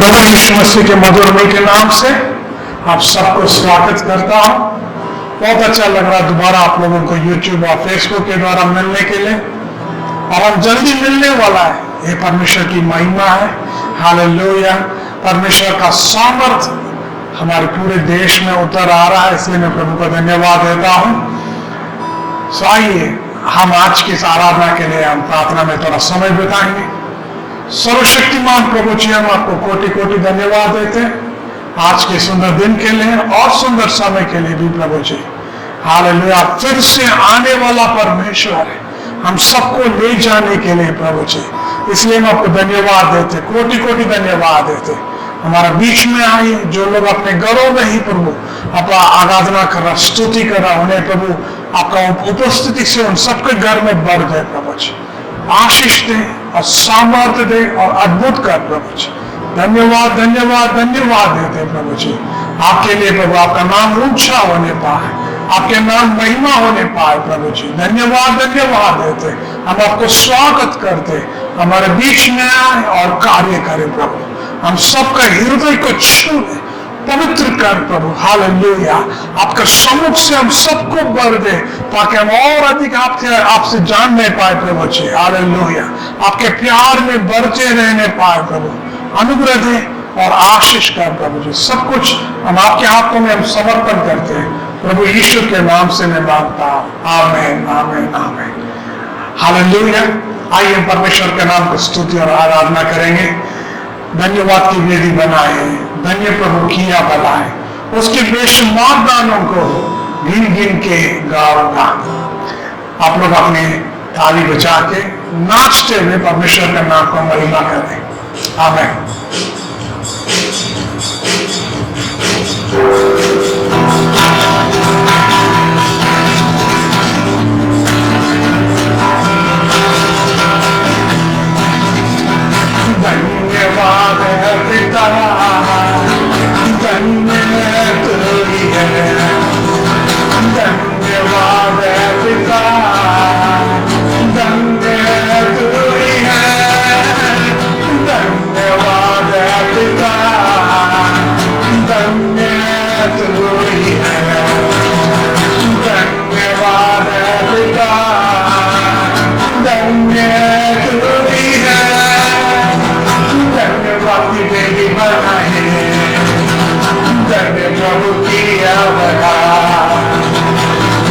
प्रभु यीशु मसीह के मधुर मीठे नाम से आप सबको स्वागत करता हूँ। बहुत अच्छा लग रहा है दोबारा आप लोगों को YouTube और Facebook के द्वारा मिलने के लिए, और हम जल्दी मिलने वाला है। ये परमेश्वर की महिमा है। हालेलुया। परमेश्वर का सामर्थ हमारे पूरे देश में उतर आ रहा है, इसलिए मैं प्रभु को धन्यवाद देता हूँ। सो आइए हम आज की इस आराधना के लिए हम प्रार्थना में थोड़ा समय बिताएंगे। सर्वशक्तिमान प्रभु जी, हम आपको कोटि कोटि धन्यवाद देते हैं आज के सुंदर दिन के लिए और सुंदर समय के लिए भी प्रभु जी। हालेलुया। फिर से आने वाला परमेश्वर है हम सबको ले जाने के लिए प्रभु जी, इसलिए हम आपको धन्यवाद देते, कोटि कोटि धन्यवाद देते। हमारा बीच में आइए, जो लोग अपने घरों में ही प्रभु अपना आराधना कर रहा, स्तुति कर रहा, उन्हें प्रभु आपका उपस्थिति से उन सबके घर में बढ़ जाए प्रभु जी। आशीष दे और सामर्थ्य दे और अद्भुत कर प्रभु जी। धन्यवाद धन्यवाद धन्यवाद देते प्रभु जी आपके लिए। प्रभु आपका नाम ऊंचा होने पाए, आपके नाम महिमा होने पाए प्रभु जी। धन्यवाद धन्यवाद देते, हम आपको स्वागत करते, हमारे बीच में आए और कार्य करें प्रभु। हम सबका हृदय को छू ले, पवित्र कर प्रभु। हालेलुया। आपका सम्मुख से हम सबको भर दे ताकि हम और अधिक आपसे जानने पाए प्रभु जी। हालेलुया। आपके प्यार में बढ़ते रहने पाए प्रभु। अनुग्रह दे और आशीष कर प्रभु जी। सब कुछ हम आपके हाथों में हम समर्पण करते हैं प्रभु यीशु के नाम से मैं मांगता हूं। आमीन आमीन आमीन। हालेलुया। आइए हम परमेश्वर के नाम को स्तुति और आराधना करेंगे। धन्यवाद की वेदी बनाए, धन्य प्रभु किया भलाए, उसके बेशुमार दानों को गिन गिन के गाऊंगा। आप लोग अपने ताली बजा के नाचते हुए परमेश्वर का नाम को महिमा करें। आमीन। धन्यवाद है पिता, धन्य तू ही है। धन्यवाद है पिता, धन्य तू ही है। धन्यवाद है पिता, धन्य तू ही है। धन्यवाद है पिता, धन्य तू ही है। धन्यवाद की बेटी बनाए, धन्य प्रभु किया बना,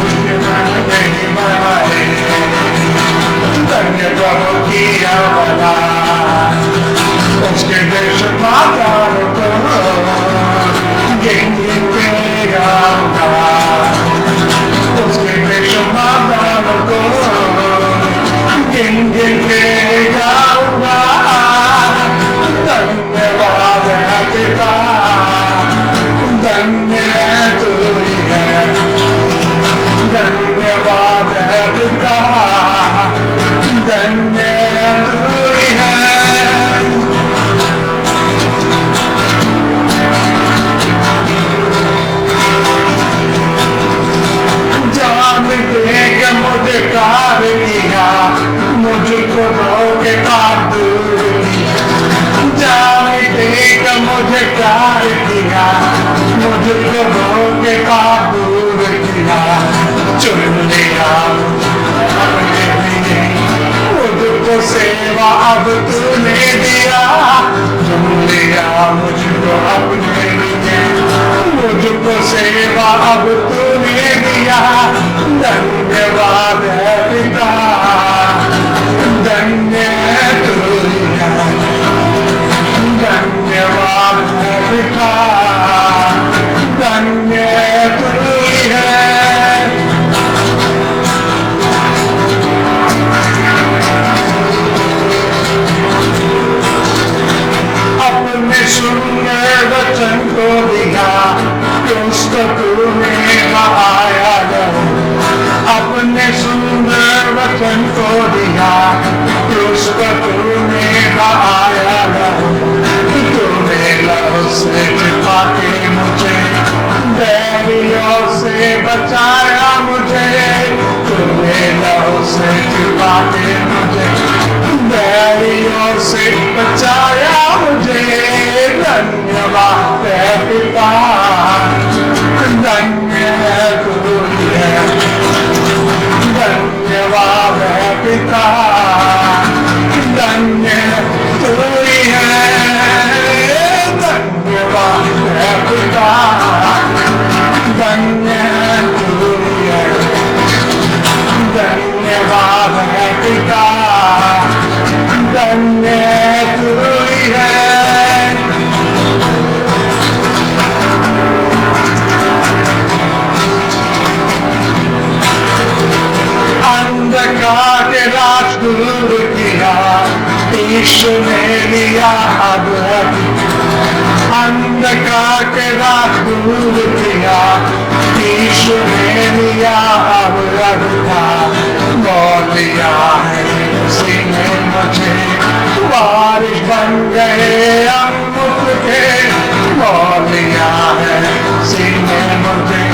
उसके मन बेटी बनाए, धन्य प्रभु किया बना, उसके देश माता को गिन गिन के गाऊंगा, उसके देश माता को गिन गिन के गाऊंगा। धन्यवाद है पिता, धन्य तू ही है। धन्यवाद है पिता, धन्य तू ही है। जान दे के मुझे प्यार किया, मुझको धोखे का दूर किया। जान देख मुझे प्यार किया, मुझको धोखे का दूर किया। चुन लिया अपने लिए, मुझको सेवा अब तूने दिया। चुन लिया मुझको अपने लिए, मुझको सेवा अब तूने दिया। धन्यवाद है पिता, धन्य तू ही है। धन्यवाद है पिता, धन्य तू ही है। अपने सुंदर वचन को दिया, उसको तूने आया नहीं। अपने सुंदर वचन को दिया, उसको तूने आया नहीं। तूने लहू से छिपा के मुझे, बैरियों से बचाया मुझे। तूने लहू से छिपा के मुझे, बैरियों से बचाया मुझे, धन्यवाद है पिता, धन्य है तू है, धन्यवाद है पिता, धन्य तू है, धन्यवाद है पिता, धन्य तू है, धन्यवाद है पिता, धन्य तू है। अंधकार के राज दूर किया, ईश्वर ने लिया अब अंधकार के राज दूर किया, ईश्वर ने लिया अब बोल लिया है उसी ने मुझे, बारिश बन गए अमृत के, बोल लिया है उसी ने मुझे,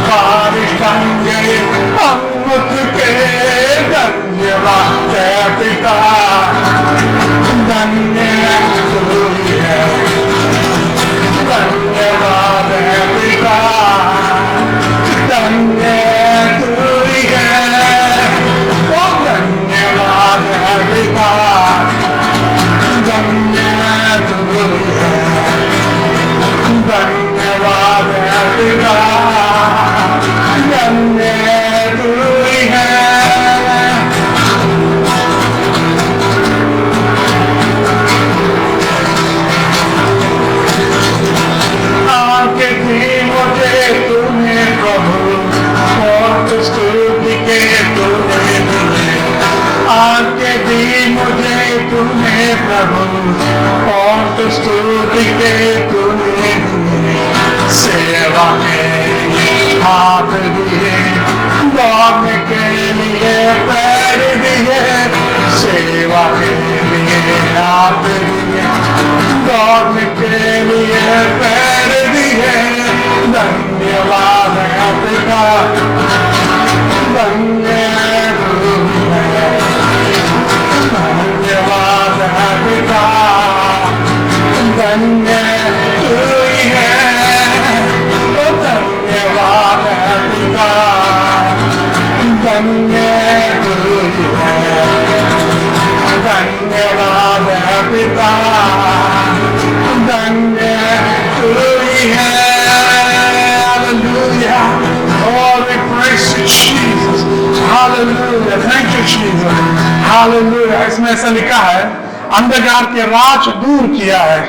बारिश बन गए अमृत के, धन्यवाद है पिता, धन्य तू है, धन्यवाद है पिता, धन्य तू है, ओ धन्यवाद है पिता, धन्य तू है, धन्यवाद है पिता, धन्य तू है। आंखें दी मुझे तूने प्रभु, और स्तुति के तूने दिए, आंखें दी मुझे तूने प्रभु, और स्तुति के तूने दिए, सेवा के हाथ दिए, दौड़ने के लिए पैर दिए, सेवा के लिए हाथ दिए, दौड़ने के लिए पैर दिए, धन्यवाद है पिता, धन्य तू है, धन्यवाद है पिता, धन्य तू है, धन्यवाद है पिता, धन्य तू है, धन्यवाद है पिता, धन्य तू है। Hallelujah. Oh, we praise you, Jesus. Hallelujah. Thank you, Jesus. Hallelujah. इसमें ऐसा लिखा है, अंधकार के राज दूर किया है,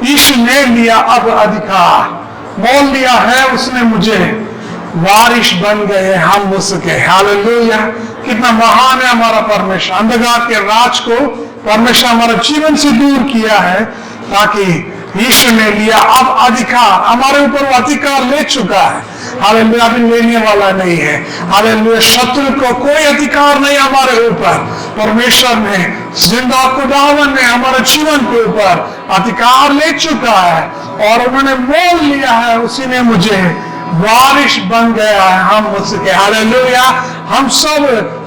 ईश्वर ने लिया अब अधिकार, बोल लिया है उसने मुझे, बारिश बन गए हम उसके। हालेलुया। कितना महान है हमारा परमेश्वर। अंधकार के राज को परमेश्वर हमारे जीवन से दूर किया है, ताकि यीशु ने लिया अब अधिकार, हमारे ऊपर वो अधिकार ले चुका है। हालेलुया। अभी लेने वाला नहीं है। हालेलुया। शत्रु को कोई अधिकार नहीं हमारे ऊपर। परमेश्वर ने, जिंदा खुदावन ने हमारे जीवन के ऊपर अधिकार ले चुका है, और उन्होंने मोल लिया है, उसी ने मुझे बारिश बन गया है हम उसके। हालेलुया। हम सब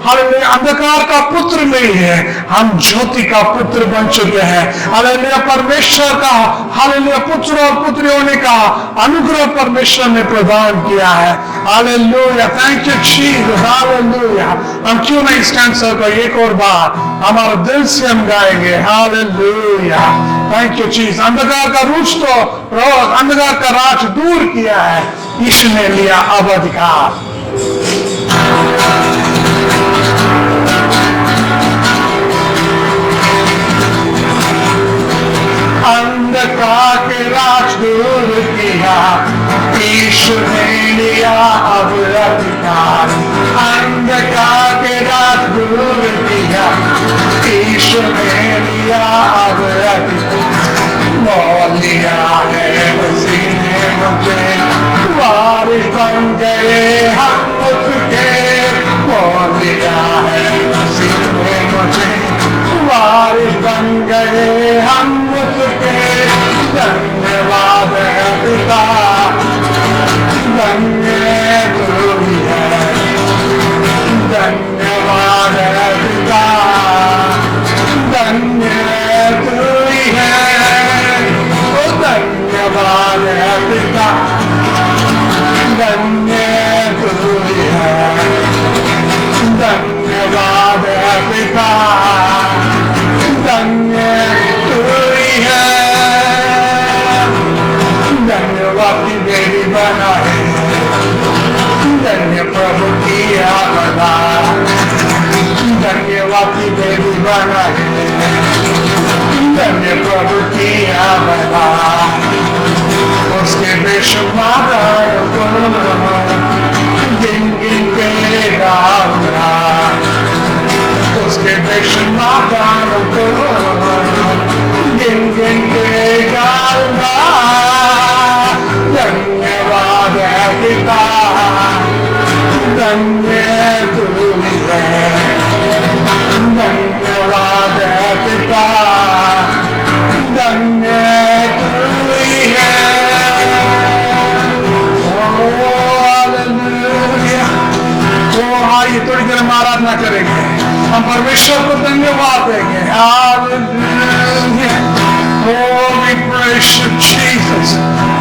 हालेलुया अंधकार का पुत्र नहीं है, हम ज्योति का पुत्र बन चुके हैं। हालेलुया। परमेश्वर का हालेलुया पुत्र और पुत्री होने का अनुग्रह परमेश्वर ने प्रदान किया है। Hallelujah. Thank you Jesus. Hallelujah. हम क्यों नहीं स्टैंड को एक और बार हमारे दिल से हम गाएंगे। हालेलुया। Thank you Jesus. अंधकार का रूज तो अंधकार का राज दूर किया है, यीशु ने लिया अब अधिकार। अंधकार के राज दूर किया, यीशु ने लिया अब अधिकार। अंधकार के राज दूर किया, यीशु ने लिया अब अधिकार। बोल लिया है उसी ने मुझे, बारिश बन गए हम उसके। बोल लिया है उसी ने मुझे, बारिश बन गए हम उसके। धन्यवाद है पिता, धन्य तू है। धन्यवाद है पिता, धन्य प्रभु किया भला, धन्यवाद की देवी बनाए, धन्य प्रभु किया भला, उसके बेशुमार गिन गिन के गाऊंगा, उसके बेशुमार गिन गिन के गाऊंगा। धन्यवाद है पिता, धन्य तू है, धन्यवाद है पिता, धन्य तू है। आइए थोड़ी देर हम आराधना करेंगे, हम परमेश्वर को धन्यवाद देंगे। Oh, we praise you, Jesus.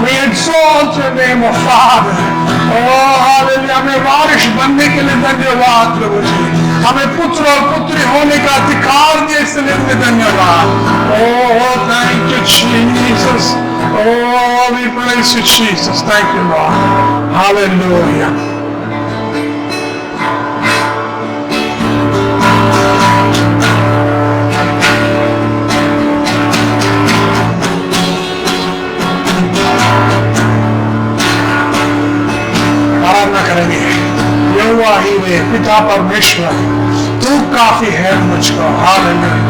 We exalt your name, O Father. Oh, hallelujah. हमें वारिश बनने के लिए धन्यवाद प्रभु जी, हमें पुत्र और पुत्री होने का अधिकार दिए इसलिए धन्यवाद। Oh, thank you, Jesus. Oh, we praise you, Jesus. Thank you, Lord. Hallelujah. यहोवा ही वे पिता परमेश्वर, तू काफी है मुझको। हालेलुया।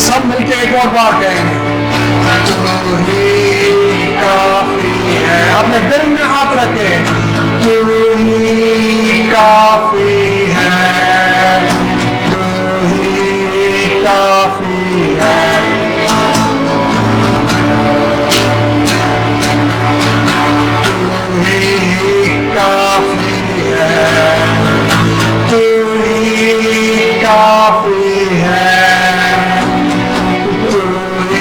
सब मिलके एक और बार कहेंगे, तू ही काफी है। अपने दिल में हाथ रखे, तू ही काफी है, तू ही काफी है। काफी है, तू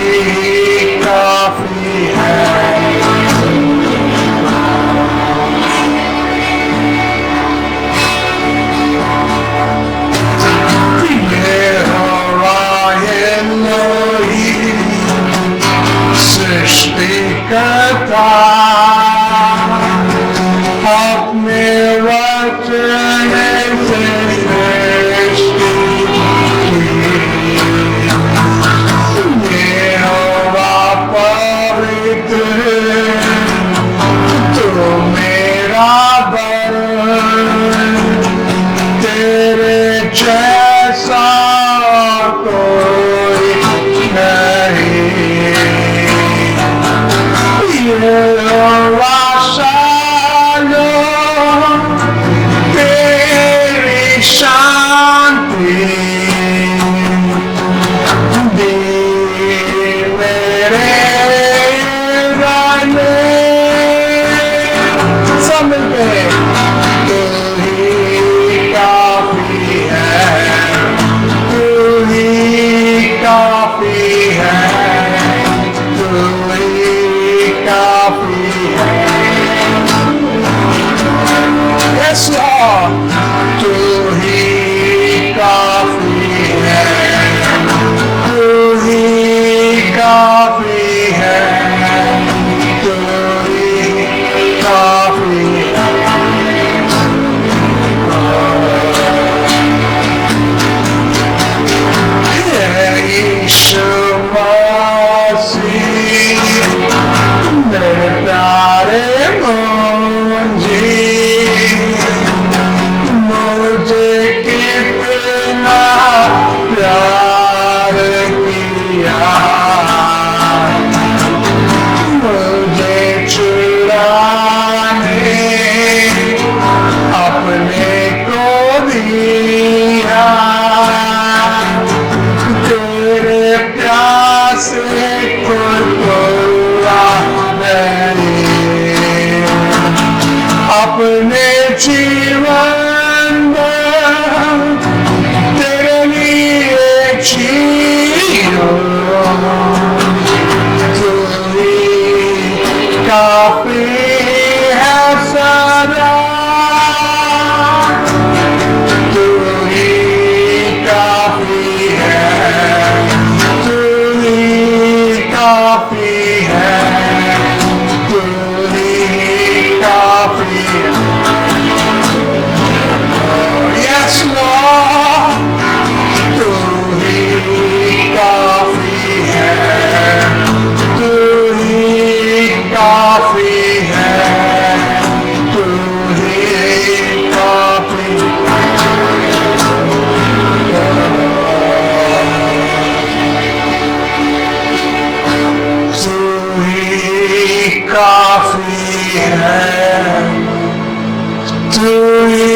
जैसा कोई नहीं, ये आशा लो तेरी शांति दी मेरे गाने सब मिलके तू ही काफी है, तू ही काफी है, तू ही काफी है। Yes Lord, तू ही काफी है, तू ही काफी है, तू ही काफी है। यीशु मसीह मेरे प्यारे मुझे कितना प्यार किया, मुझे चुराने अपने को दिया, तेरे प्यार से कोई तोड़ा नहीं, अपने जीवन में तेरे लिए जियो, तू ही काफी है सदा, तू ही काफी है, तू ही काफी है, तू ही काफी है। Yes Lord, तू ही काफी है, तू ही काफी है, तू ही काफी तू ही काफी है, तू ही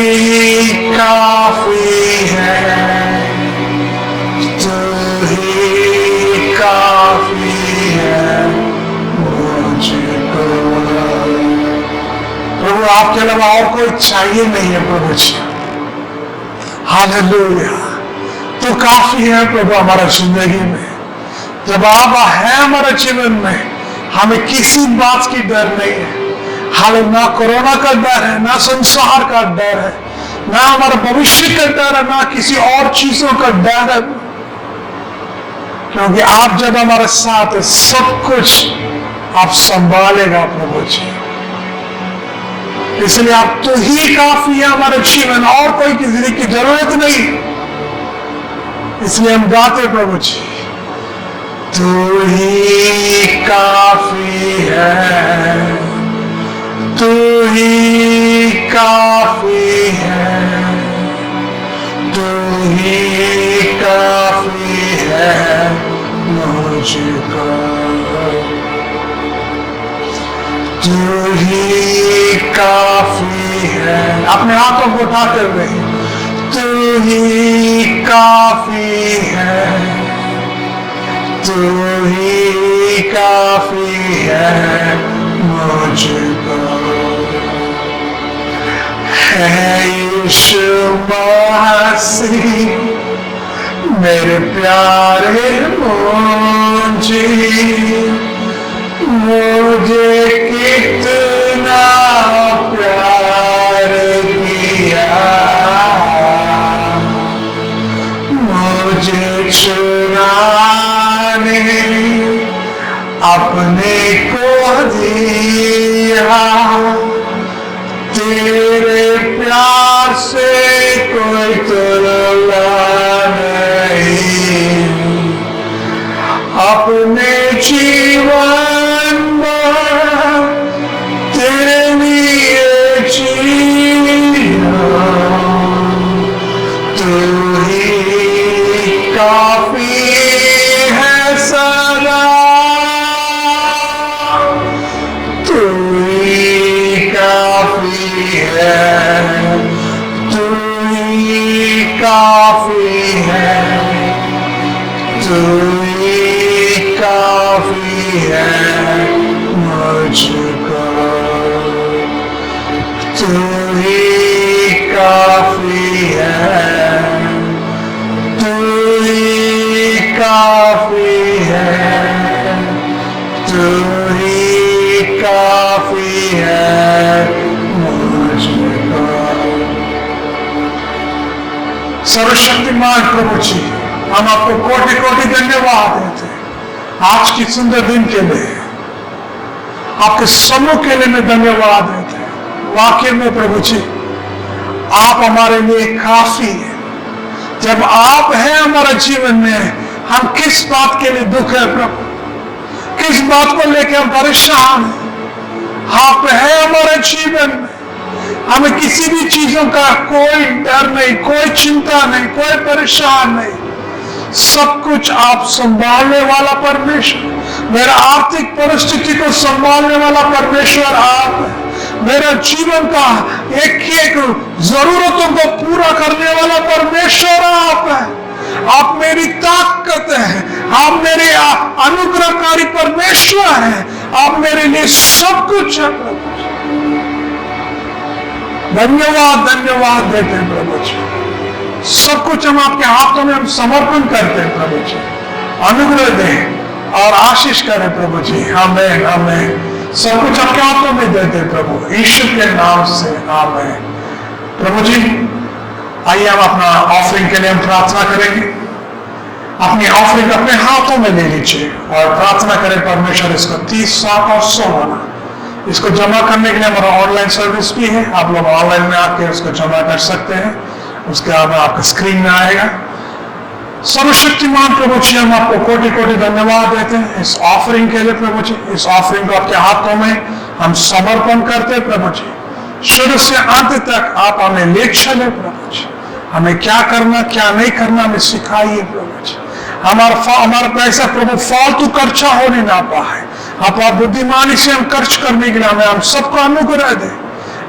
काफी है, तू ही काफी है मुझको। प्रभु आपके अलावा और कोई चाहिए नहीं है प्रभु जी। हालेलुया, तो काफी है प्रभु हमारा जिंदगी में। जब आप है हमारे जीवन में, हमें किसी बात की डर नहीं है। हाल ना कोरोना का डर है, ना संसार का डर है, ना हमारा भविष्य का डर है, ना किसी और चीजों का डर है, क्योंकि आप जब हमारे साथ है सब कुछ आप संभालेगा प्रभु जी। इसलिए आप तो ही काफी है हमारे जीवन, और कोई किसी की जरूरत नहीं। इसलिए हम गाते प्रभु जी, तू ही काफी है, तू ही काफी है, तू ही काफी है मुझको, तू ही काफी है। अपने हाथों को उठाते हुए, तू ही काफी है, तू ही काफी है मुझको। है यीशु मसीह मेरे प्यारे मुझे, मुझे कितना प्यार किया, मुझे चुराने अपने को दिया, तेरे प्यार से कोई तुलना नहीं, अपने जीवन में तेरे लिए जिया, तू काफी है सदा, तू ही काफी है, तू ही काफी है, तू ही काफी है मुझको, तू ही काफी है, तू ही काफी है, तू ही काफी है मुझको। सर्वशक्तिमान प्रभु जी, हम आपको कोटि कोटि धन्यवाद देते हैं आज की सुंदर दिन के लिए, आपके समूह के लिए मैं धन्यवाद देते हैं। वाकई में प्रभु जी, आप हमारे लिए काफी है। जब आप हैं हमारे जीवन में, हम किस बात के लिए दुख है प्रभु, किस बात को लेकर हम परेशान हैं। आप हैं हमारे जीवन में, हमें किसी भी चीजों का कोई डर नहीं, कोई चिंता नहीं, कोई परेशान नहीं। सब कुछ आप संभालने वाला परमेश्वर, मेरा आर्थिक परिस्थिति को संभालने वाला परमेश्वर आप है। मेरा जीवन का एक एक जरूरतों को पूरा करने वाला परमेश्वर आप है। आप मेरी ताकत है, आप मेरे अनुग्रहकारी परमेश्वर है, आप मेरे लिए सब कुछ है प्रभु। धन्यवाद धन्यवाद देते हैं प्रभु जी। सब कुछ हम आपके हाथों में हम समर्पण करते हैं प्रभु जी। अनुग्रह दें और आशीष करें प्रभु जी। आमीन आमीन। सब कुछ आपके हाथों में देते हैं प्रभु यीशु के नाम से, आमीन। प्रभु जी, आइए हम अपना ऑफरिंग के लिए हम प्रार्थना करेंगे। अपनी ऑफरिंग अपने हाथों में ले लीजिए और प्रार्थना करें परमेश्वर इसको 30, 60 और 100 होना। इसको जमा करने के लिए हमारा ऑनलाइन सर्विस भी है, आप लोग ऑनलाइन में आके उसको जमा कर सकते हैं। उसके बाद आपका स्क्रीन में आएगा। सर्वशक्तिमान प्रभु जी, हम आपको कोटि कोटि धन्यवाद देते हैं इस ऑफरिंग के लिए प्रभु जी। इस ऑफरिंग को आपके हाथों में हम समर्पण करते हैं प्रभु जी। शुरू से अंत तक आप हमें ले चले प्रभु जी। हमें क्या करना क्या नहीं करना हमें सिखाइए प्रभु जी। हमारा पैसा प्रभु फालतू खर्चा होने ना पाए। आप बुद्धिमानी से हम खर्च करने के लिए हमें हम सबको अनुग्रह दें।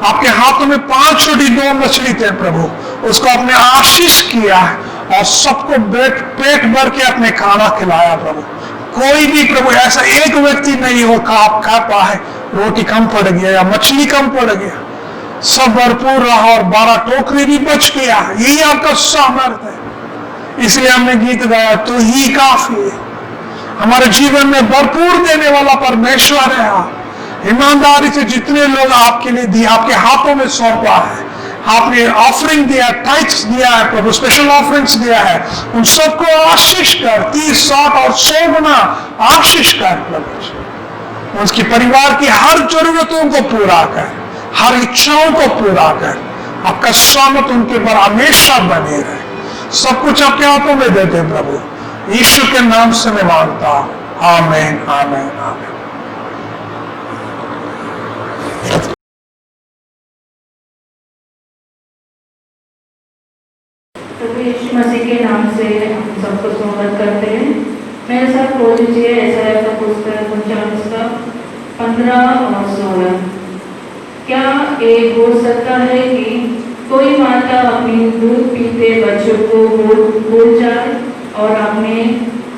आपके हाथों में 5 छोटी 2 मछली थे प्रभु, उसको आपने आशीष किया है और सबको पेट भर के अपने खाना खिलाया प्रभु। कोई भी प्रभु ऐसा एक व्यक्ति नहीं हो खा पाए, रोटी कम पड़ गया या मछली कम पड़ गया, सब भरपूर रहा और 12 टोकरी भी बच गया। यही आपका सामर्थ्य है। इसलिए हमने गीत गाया, तू ही काफी है। हमारे जीवन में भरपूर देने वाला परमेश्वर है। ईमानदारी से जितने लोग आपके लिए दिया, आपके हाथों में सौंपा है, आपने ऑफरिंग दिया, टाइट्स दिया है प्रभु, स्पेशल ऑफरिंग्स दिया है, उन सबको आशीष कर 30, 60 और 100 गुना आशीष कर प्रभु। उसकी परिवार की हर जरूरतों को पूरा कर, हर इच्छाओं को पूरा कर। आपका स्वागत उनके पर हमेशा बने रहे। सब कुछ आपके हाथों में देते प्रभु, यीशु के नाम से मैं मांगता हूं। आमीन आमीन आमीन। प्रभु यीशु मसीह के नाम से हम सबको स्वागत करते हैं। मेरे साथ बोल दीजिए यशायाह का पुस्तक 49 का 15 और 16। क्या एक हो सकता है कि कोई माता अपनी दूध पीते बच्चों को भूल जाए और अपने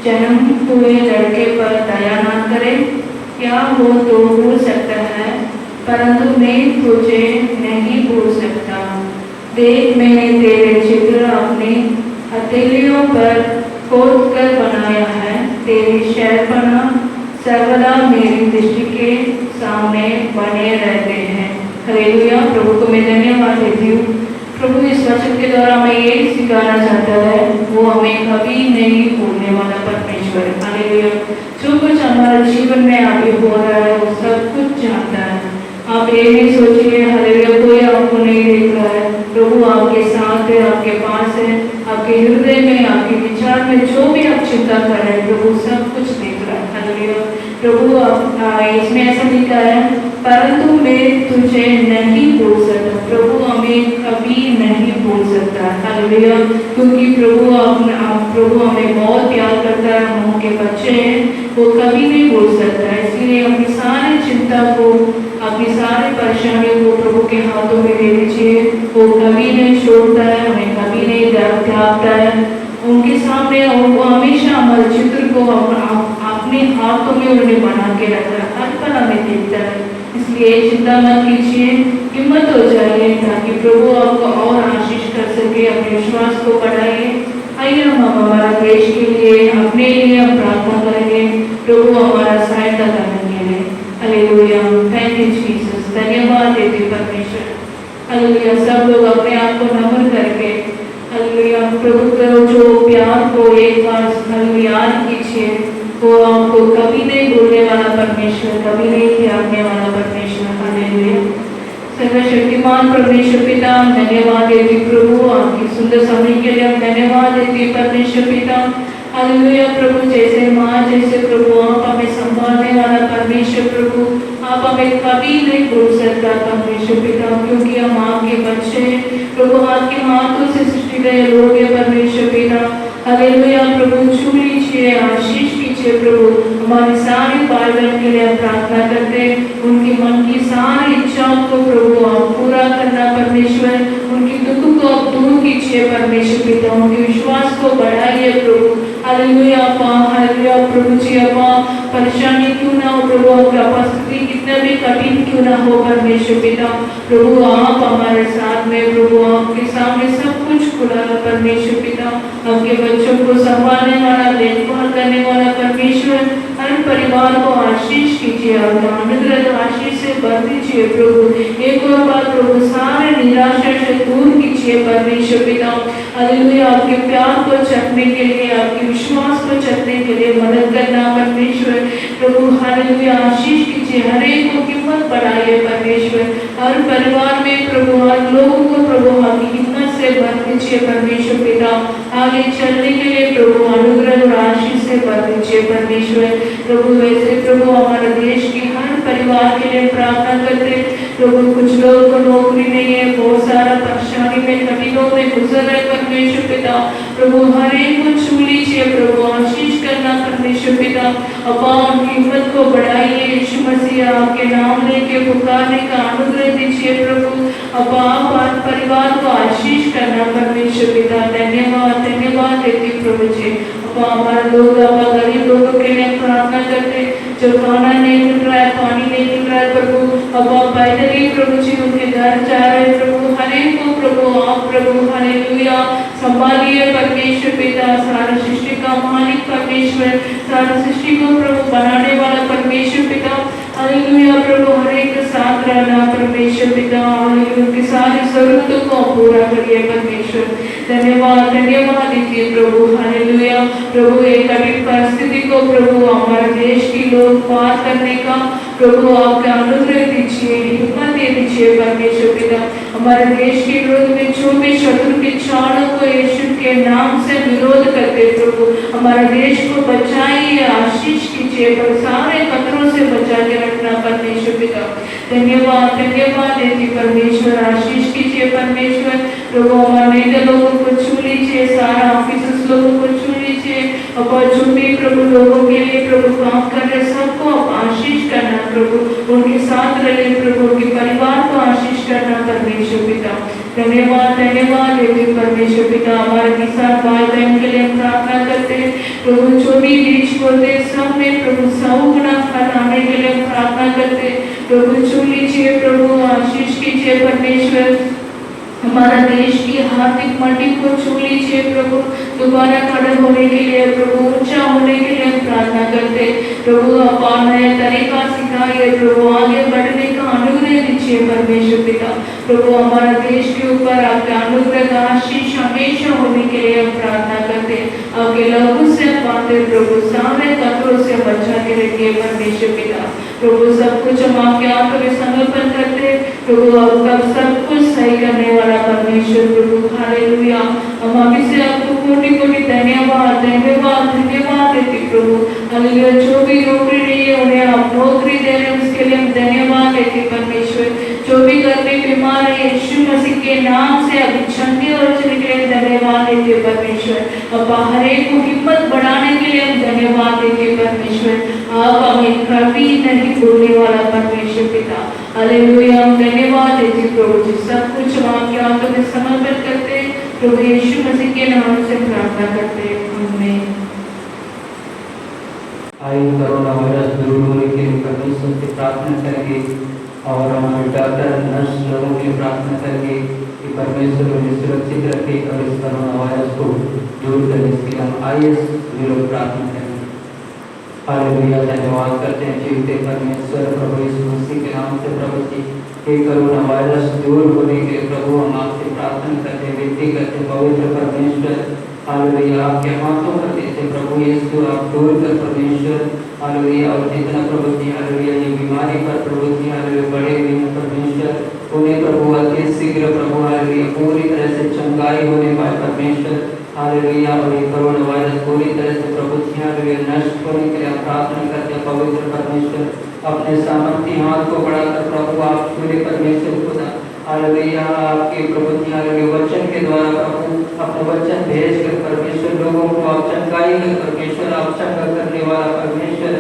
जन्म हुए लड़के पर दया न करे? क्या वो तो भूल सकता है, परंतु मैं तुझे नहीं भूल सकता। देख, मैंने तेरे चित्र अपने हथेलियों पर खोद कर बनाया है। तेरी शहरपना सर्वदा मेरी दृष्टि के सामने बने रहते हैं। हालेलुया। प्रभु को मैं धन्यवाद देती हूँ। प्रभु इस वचन के द्वारा मैं ये सिखाना चाहता है, वो हमें कभी नहीं भूलने वाला परमेश्वर। हालेलुया। जो कुछ हमारे जीवन में आगे हो रहा है वो सब कुछ जानता है। आप ये नहीं सोचिए हालेलुया कोई आपको नहीं देख रहा है। प्रभु आपके साथ है, आपके पास है, आपके हृदय में, आपके विचार में जो भी आप चिंता कर रहे हैं प्रभु सब कुछ देख रहा है। हालेलुया। प्रभु इसमें ऐसा लिखा है परंतु मैं तुझे नहीं भूल सकता। प्रभु हमें कभी नहीं भूल सकता। हालेलुया। क्योंकि प्रभु हमें बहुत प्यार करता है, हम उनके बच्चे हैं, वो कभी नहीं भूल सकता। इसलिए अपनी सारी चिंता को, अपनी सारी परेशानियों को प्रभु के हाथों में दे दीजिए। वो कभी नहीं छोड़ता है, हमें कभी नहीं त्यागता है। उनके सामने वो हमेशा हमारे चित्र को अपने हाथों में उन्हें बना के रखा है, हर पल हमें देखता है। इसलिए चिंता मत कीजिए, हिम्मत हो जाइए, ताकि प्रभु आपको और आशीष कर सके। अपने विश्वास को बढ़ाइए। आइए हम हमारा देश के लिए, अपने लिए हम प्रार्थना करेंगे, प्रभु हमारा सहायता करने के लिए। हालेलुया। Thank you Jesus. धन्यवाद देते परमेश्वर। हालेलुया। सब लोग अपने आप को नमन करके हालेलुया प्रभु को जो प्यार को एक बार याद कीजिए। वो आपको कभी नहीं भूलने वाला परमेश्वर, कभी नहीं त्यागने वाला परमेश्वर। हालेलुया। सर्वशक्तिमान परमेश्वर पिता, धन्यवाद देती प्रभु आपकी सुंदर समय के लिए। हम धन्यवाद देती परमेश्वर पिता। हालेलुया प्रभु, जैसे माँ जैसे प्रभु आप हमें संभालने वाला परमेश्वर प्रभु, आप हमें कभी नहीं भूल सकता परमेश्वर पिता, क्योंकि हम आपके बच्चे प्रभु, आपके हाथों से सृष्टि गए लोग हैं परमेश्वर पिता। हालेलुया प्रभु, छू लीजिए, आशीष कीजिए प्रभु। हमारे सारे भाई बहन के लिए प्रार्थना करते, उनकी मन की सारी इच्छाओं को प्रभु आप पूरा करना परमेश्वर। उनकी दुख को आप दूर कीजिए परमेश्वर पिता, उनके विश्वास को बढ़ाइए प्रभु। हालेलुया हालेलुया प्रभु जी, परेशानी क्यों ना हो प्रभु, आपकी उपस्थिति कितना भी कठिन क्यों ना हो परमेश्वर पिता, प्रभु आप हमारे साथ में प्रभु, आपके सामने सब कुछ खुला है परमेश्वर पिता। आपके बच्चों को संभालने वाला, देखभाल करने वाला परमेश्वर, हर परिवार को आशीष कीजिए, अनुग्रह आशीष से भर दीजिए प्रभु। एक और बात प्रभु, सारे निराशा से दूर कीजिए परमेश्वर पिता। हालेलुया आपके प्यार को चखने के लिए, आपके विश्वास को चखने के लिए मदद करना परमेश्वर प्रभु। हालेलुया आशीष कीजिए, हर एक को हिम्मत बढ़ाइए परमेश्वर। हर परिवार में प्रभु, हर लोगों को प्रभु आपकी हिम्मत से भर दीजिए परमेश्वर पिता। आगे चलने के लिए प्रभु अनुग्रह और आशीष से भर दीजिए परमेश्वर प्रभु। वैसे प्रभु हमारे देश की हर परिवार के लिए प्रार्थना करते प्रभु। कुछ लोगों को नौकरी नहीं है, बहुत सारा परेशानी में, कठिनों में गुजर रहे परमेश्वर पिता प्रभु। हर एक को छू लीजिए प्रभु, आशीष करना परमेश्वर पिता। अपा उनकी हिम्मत को बढ़ाइए, यीशु मसीह आपके नाम लेके पुकारने का अनुग्रह दीजिए प्रभु। अपा आप परिवार को आशीष करना परमेश्वर पिता। धन्यवाद धन्यवाद देती प्रभु जी। अपा हमारे लोग, अपा गरीब लोगों के लिए प्रार्थना करते, जो खाना नहीं मिल रहा है, पानी नहीं मिल रहा है प्रभु। अब आप पैदल ही प्रभु जी उनके घर जा रहे हैं प्रभु। हर एक को प्रभु आप प्रभु हालेलुया संभालिए परमेश्वर पिता। सारा सृष्टि का मालिक परमेश्वर, सारा सृष्टि को प्रभु बनाने वाला परमेश्वर पिता। हालेलुया प्रभु, हर एक के साथ रहना परमेश्वर पिता। हालेलुया उनकी सारी जरूरतों को पूरा करिए परमेश्वर। धन्यवाद धन्यवाद दीजिए प्रभु। हालेलुया प्रभु, एक कठिन परिस्थिति को प्रभु हमारे देश की लोग पार करने का प्रभु आपका अनुग्रह दीजिए, हिम्मत दे दीजिए परमेश्वर पिता। हमारे देश के विरोध में जो भी शत्रु के चालों को यीशु के नाम से विरोध करते प्रभु, हमारे देश को बचाइए, आशीष कीजिए, पर सारे खतरों से बचा के रखना परमेश्वर पिता। धन्यवाद धन्यवाद देती परमेश्वर, आशीष कीजिए परमेश्वर प्रभु। हमारे नेता लोगों को छू लीजिए, सारा ऑफिसर्स लोगों को छू लीजिए, और जो भी प्रभु लोगों के लिए प्रभु काम कर रहे सबको आप आशीष करना प्रभु। उनके साथ रहे प्रभु, उनके परिवार को आशीष करना परमेश्वर पिता। धन्यवाद धन्यवाद देते परमेश्वर पिता। हमारे किसान भाई बहन के लिए प्रार्थना करते हैं प्रभु, जो भी बीज बोलते सब में प्रभु 100 गुना फल आने के लिए प्रार्थना करते प्रभु। छू लीजिए प्रभु, आशीष कीजिए परमेश्वर। हमारा देश की आर्थिक मंडी को छू लीजिए प्रभु। दोबारा खड़े होने के लिए प्रभु, ऊंचा होने के लिए प्रार्थना करते प्रभु। अपना नया तरीका सिखाइए प्रभु, आगे बढ़ने का अनुग्रह दीजिए परमेश्वर पिता प्रभु। हमारा देश के ऊपर आपका अनुग्रह का आशीष हमेशा होने के लिए हम प्रार्थना करते। आपके लहू से पाते प्रभु, सारे खतरों से बचा के रखिए परमेश्वर पिता प्रभु। सब कुछ हम आपके हाथों में समर्पण करते प्रभु। आपका सब कुछ सही करने वाला परमेश्वर प्रभु। हालेलुया हम अभी से आपको कोटि कोटि धन्यवाद धन्यवाद धन्यवाद देते प्रभु। हालेलुया जो भी नौकरी नहीं है उन्हें आप नौकरी दे रहे हैं, उसके लिए हम धन्यवाद देते देते परमेश्वर। अब हर एक को हिम्मत बढ़ाने के लिए हम धन्यवाद देते परमेश्वर। आप हमें कभी नहीं भूलने वाला परमेश्वर पिता। हालेलुया, हम धन्यवाद देते प्रभु जी। सब कुछ हम आपके हाथों में समर्पित करते हैं प्रभु यीशु मसीह के नाम से प्रार्थना करते हैं, आमीन। आयु कोरोना वायरस दूर होने के लिए परमेश्वर से प्रार्थना करेंगे और हमारे डॉक्टर नर्स लोगों के लिए प्रार्थना करेंगे कि परमेश्वर उन्हें सुरक्षित रखे और इस कोरोना वायरस को दूर करे। इसके लिए हम आइए लोग प्रार्थना करेंगे। हालेलुया, धन्यवाद करते हैं जीवते परमेश्वर प्रभु यीशु मसीह के नाम से प्रभु जी हे कोरोना वायरस दूर होने के लिए प्रभु हम आपसे प्रार्थना करते हैं, विनती करते हैं पवित्र परमेश्वर। हालेलुया, आपके हाथों में देते प्रभु यीशु, आप दूर कर परमेश्वर। हालेलुया, और जितना प्रभु जी हालेलुया ये बीमारी पर प्रभु जी हालेलुया बढ़े हुए हैं परमेश्वर, उन्हें प्रभु अति शीघ्र प्रभु हालेलुया पूरी तरह से चंगाई होने पाए परमेश्वर। हालेलुया, और ये कोरोना वायरस पूरी तरह से प्रभु जी हालेलुया नष्ट होने के लिए हम प्रार्थना करते हैं पवित्र परमेश्वर। अपने सामर्थ्य हाथ को बढ़ाकर प्रभु आप छूले परमेश्वर खुदा। हालेलुया, आपके प्रभु जी हालेलुया वचन के द्वारा प्रभु अपने वचन भेज कर परमेश्वर लोगों को आप चंगाई कर परमेश्वर, आप चंगा करने वाला परमेश्वर,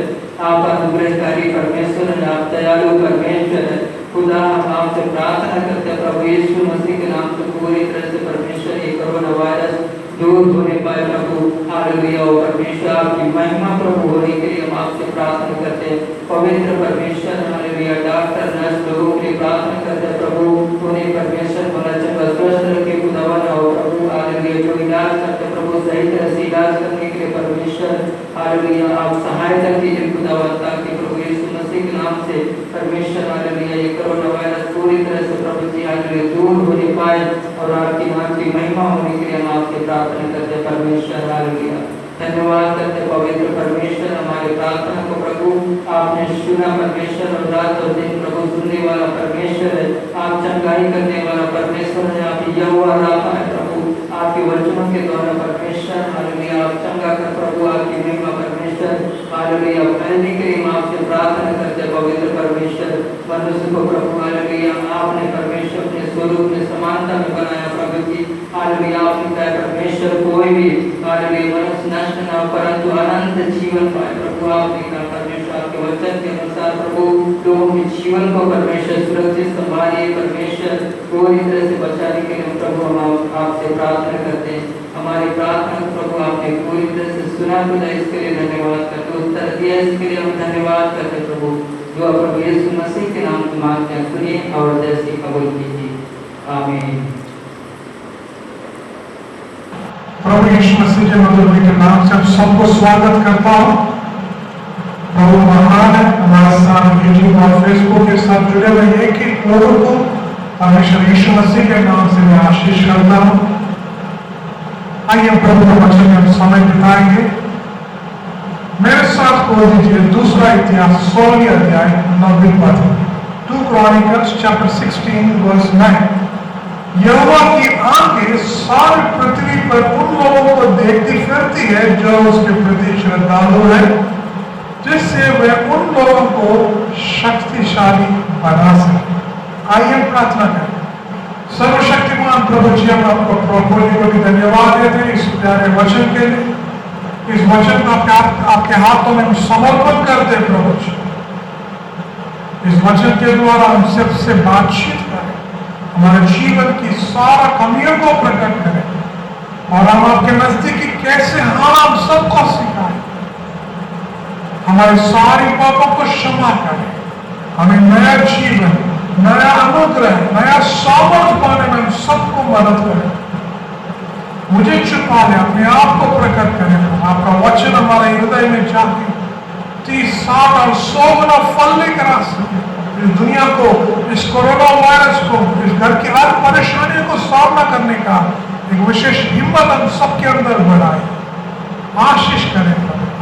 आप अनुग्रहकारी परमेश्वर, आप दयालु परमेश्वर खुदा। हम आपसे प्रार्थना करते हैं प्रभु यीशु मसीह के नाम से पूरी तरह से परमेश्वर ये कोरोना वायरस दूर होने पाए प्रभु। हालेलुया, परमेश्वर आपकी महिमा प्रभु होने के लिए हम आपसे प्रार्थना करते हैं पवित्र परमेश्वर। हालेलुया, डॉक्टर नर्स लोगों के लिए प्रार्थना करते हैं प्रभु, उन्हें परमेश्वर भला चंगा स्वस्थ रखे खुदावन। और प्रभु हालेलुया जो इलाज करते प्रभु सही तरह से इलाज करने के लिए परमेश्वर हालेलुया आप सहायता कीजिए खुदावन, ताकि प्रभु यीशु मसीह के नाम से परमेश्वर हालेलुया ये कोरोना वायरस पूरी तरह से प्रभु जी हालेलुया दूर होने पाए और आपकी नाम की महिमा होने के लिए हम आपसे प्रार्थना करते परमेश्वर। हालेलुया, धन्यवाद करते पवित्र परमेश्वर, हमारे प्रार्थना को प्रभु आपने सुना परमेश्वर, और रात और दिन प्रभु सुनने वाला परमेश्वर है, आप चंगाई करने वाला परमेश्वर है, आप यहोवा राफा है प्रभु। आपके वचनों के द्वारा परमेश्वर हालेलुया आप चंगा कर प्रभु आपकी महिमा परमेश्वर हालेलुया फैलने के लिए हम आपसे प्रार्थना करते पवित्र परमेश्वर। मनुष्य को प्रभु हालेलुया आपने परमेश्वर अपने स्वरूप में समानता में बनाया प्रभु जी हालेलुया। आपने कहा परमेश्वर कोई भी हालेलुया मनुष्य नष्ट न हो परंतु अनंत जीवन पाए प्रभु। आपने कहा परमेश्वर आपके वचन के अनुसार प्रभु लोगों के जीवन को परमेश्वर सुरक्षित संभालिए परमेश्वर, पूरी तरह से बचाने के लिए प्रभु हम आपसे प्रार्थना करते हैं। हमारी प्रार्थना को प्रभु आपने पूरी तरह से सुना खुदा, इसके लिए धन्यवाद करते, उत्तर दिया इसके लिए हम धन्यवाद करते प्रभु। जो प्रभु यीशु मसीह के नाम से मांगते हैं सुनिए और जैसी कबूल कीजिए, आमीन। प्रभु यीशु मसीह के मधुर के नाम से हम सबको स्वागत करता हूँ। प्रभु महान है, हमारे साथ यूट्यूब और फेसबुक के साथ जुड़े हुए एक एक लोगों को परमेश्वर यीशु मसीह के नाम से मैं आशीष करता हूँ। आइए प्रभु के वचन में हम समय बिताएंगे। मेरे साथ खोल दीजिए दूसरा इतिहास 16 अध्याय 9 पद, 2 Chronicles chapter 16 verse 9। यहोवा की आंखें सारी पृथ्वी पर उन लोगों को देखती फिरती है जो उसके प्रति श्रद्धालु है, जिससे वह उन लोगों को शक्तिशाली बना सके। आइए प्रार्थना करें। सर्वशक्तिमान प्रभु जी हम आपको प्रभु जी को धन्यवाद देते हैं इस प्यारे वचन के लिए। इस वचन को आपके हाथों में हम समर्पण करते हैं प्रभु जी। इस वचन के द्वारा हम सबसे बातचीत करें, हमारे जीवन की सारा कमियों को प्रकट करें और हम आपके नजदीकी कैसे हम सबको सिखाएं, हमारे सारी पापों को क्षमा करें, हमें नया जीवन, नया अनुग्रह, नया सामर्थ पाने में हम सबको मदद करें। मुझे छुपा ले, अपने आप को प्रकट करें। आपका वचन हमारे हृदय में जाके 30, 60 और 100 गुना फल लेकर आ सके। इस दुनिया को, इस कोरोना वायरस को, इस घर की हर परेशानियों को सामना करने का एक विशेष हिम्मत हम सबके अंदर बढ़ाए। आशीष करें,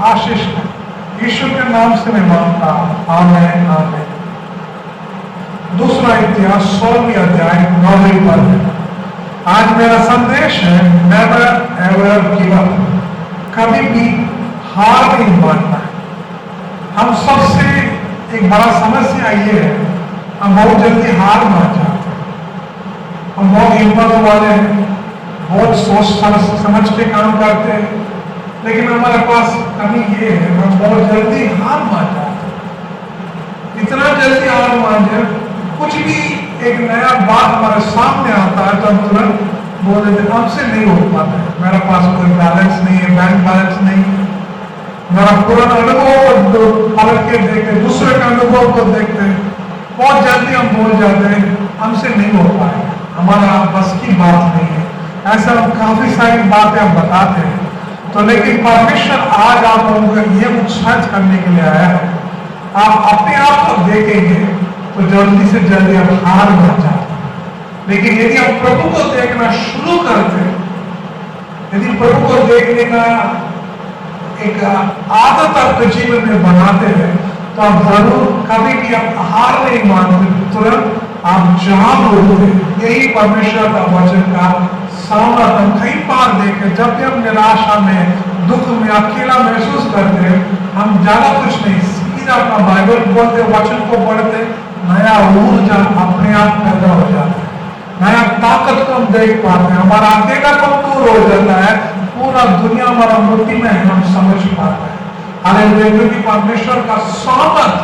आशीष करें। ईश्वर के नाम से मैं मांगता हूं, आमीन आमीन। दूसरा इतिहास 16 अध्याय 9 पद। आज मेरा संदेश है नेवर एवर गिव अप, कभी भी हार नहीं मानना। हम सबसे एक बड़ा समस्या ये है, हम बहुत जल्दी हार मान जाते हैं। हम बहुत हिम्मत वाले हैं, बहुत सोच समझ के काम करते हैं, लेकिन हमारे पास कमी ये है, हम बहुत जल्दी हार मान जाते हैं। इतना जल्दी हार मान जाए, कुछ भी एक नया बात हमारे सामने आता है तो हम तुरंत बोल देते हमसे नहीं हो पाता है, मेरा पास कोई बैलेंस नहीं है, बैंक बैलेंस नहीं है। मेरा पुराना अनुभव को पलट के देखते, दूसरे का अनुभव को देखते, बहुत जल्दी हम बोल जाते हैं हमसे नहीं हो पाएगा, हमारा बस की बात नहीं है। ऐसा हम काफी सारी बातें हम बताते हैं। तो लेकिन परमेश्वर आज आप लोगों को ये उत्साहित करने के लिए आया है। आप अपने आप को देखेंगे तो जल्दी से जल्दी आप हार मान जाते हैं, लेकिन यदि आप प्रभु को देखना शुरू करते हैं, यदि प्रभु को देखने का एक आदत आपके जीवन में बनाते हैं, तो आप जरूर कभी भी आप हार नहीं मानते, तुरंत आप जान होते। यही परमेश्वर का वचन का सामना हम कई बार देखे, जब भी हम निराशा में, दुख में, अकेला महसूस करते हैं, हम ज्यादा कुछ नहीं, सीधा अपना बाइबल बोलते, वचन को पढ़ते, नया ऊर्जा अपने आप पैदा हो जाता है, नया ताकत को हम देख पाते हैं, हमारा अकेला कम दूर हो जाता है, पूरा दुनिया हमारा मुट्ठी में है, हम समझ पाते हैं। हालेलुया, क्योंकि परमेश्वर का सामर्थ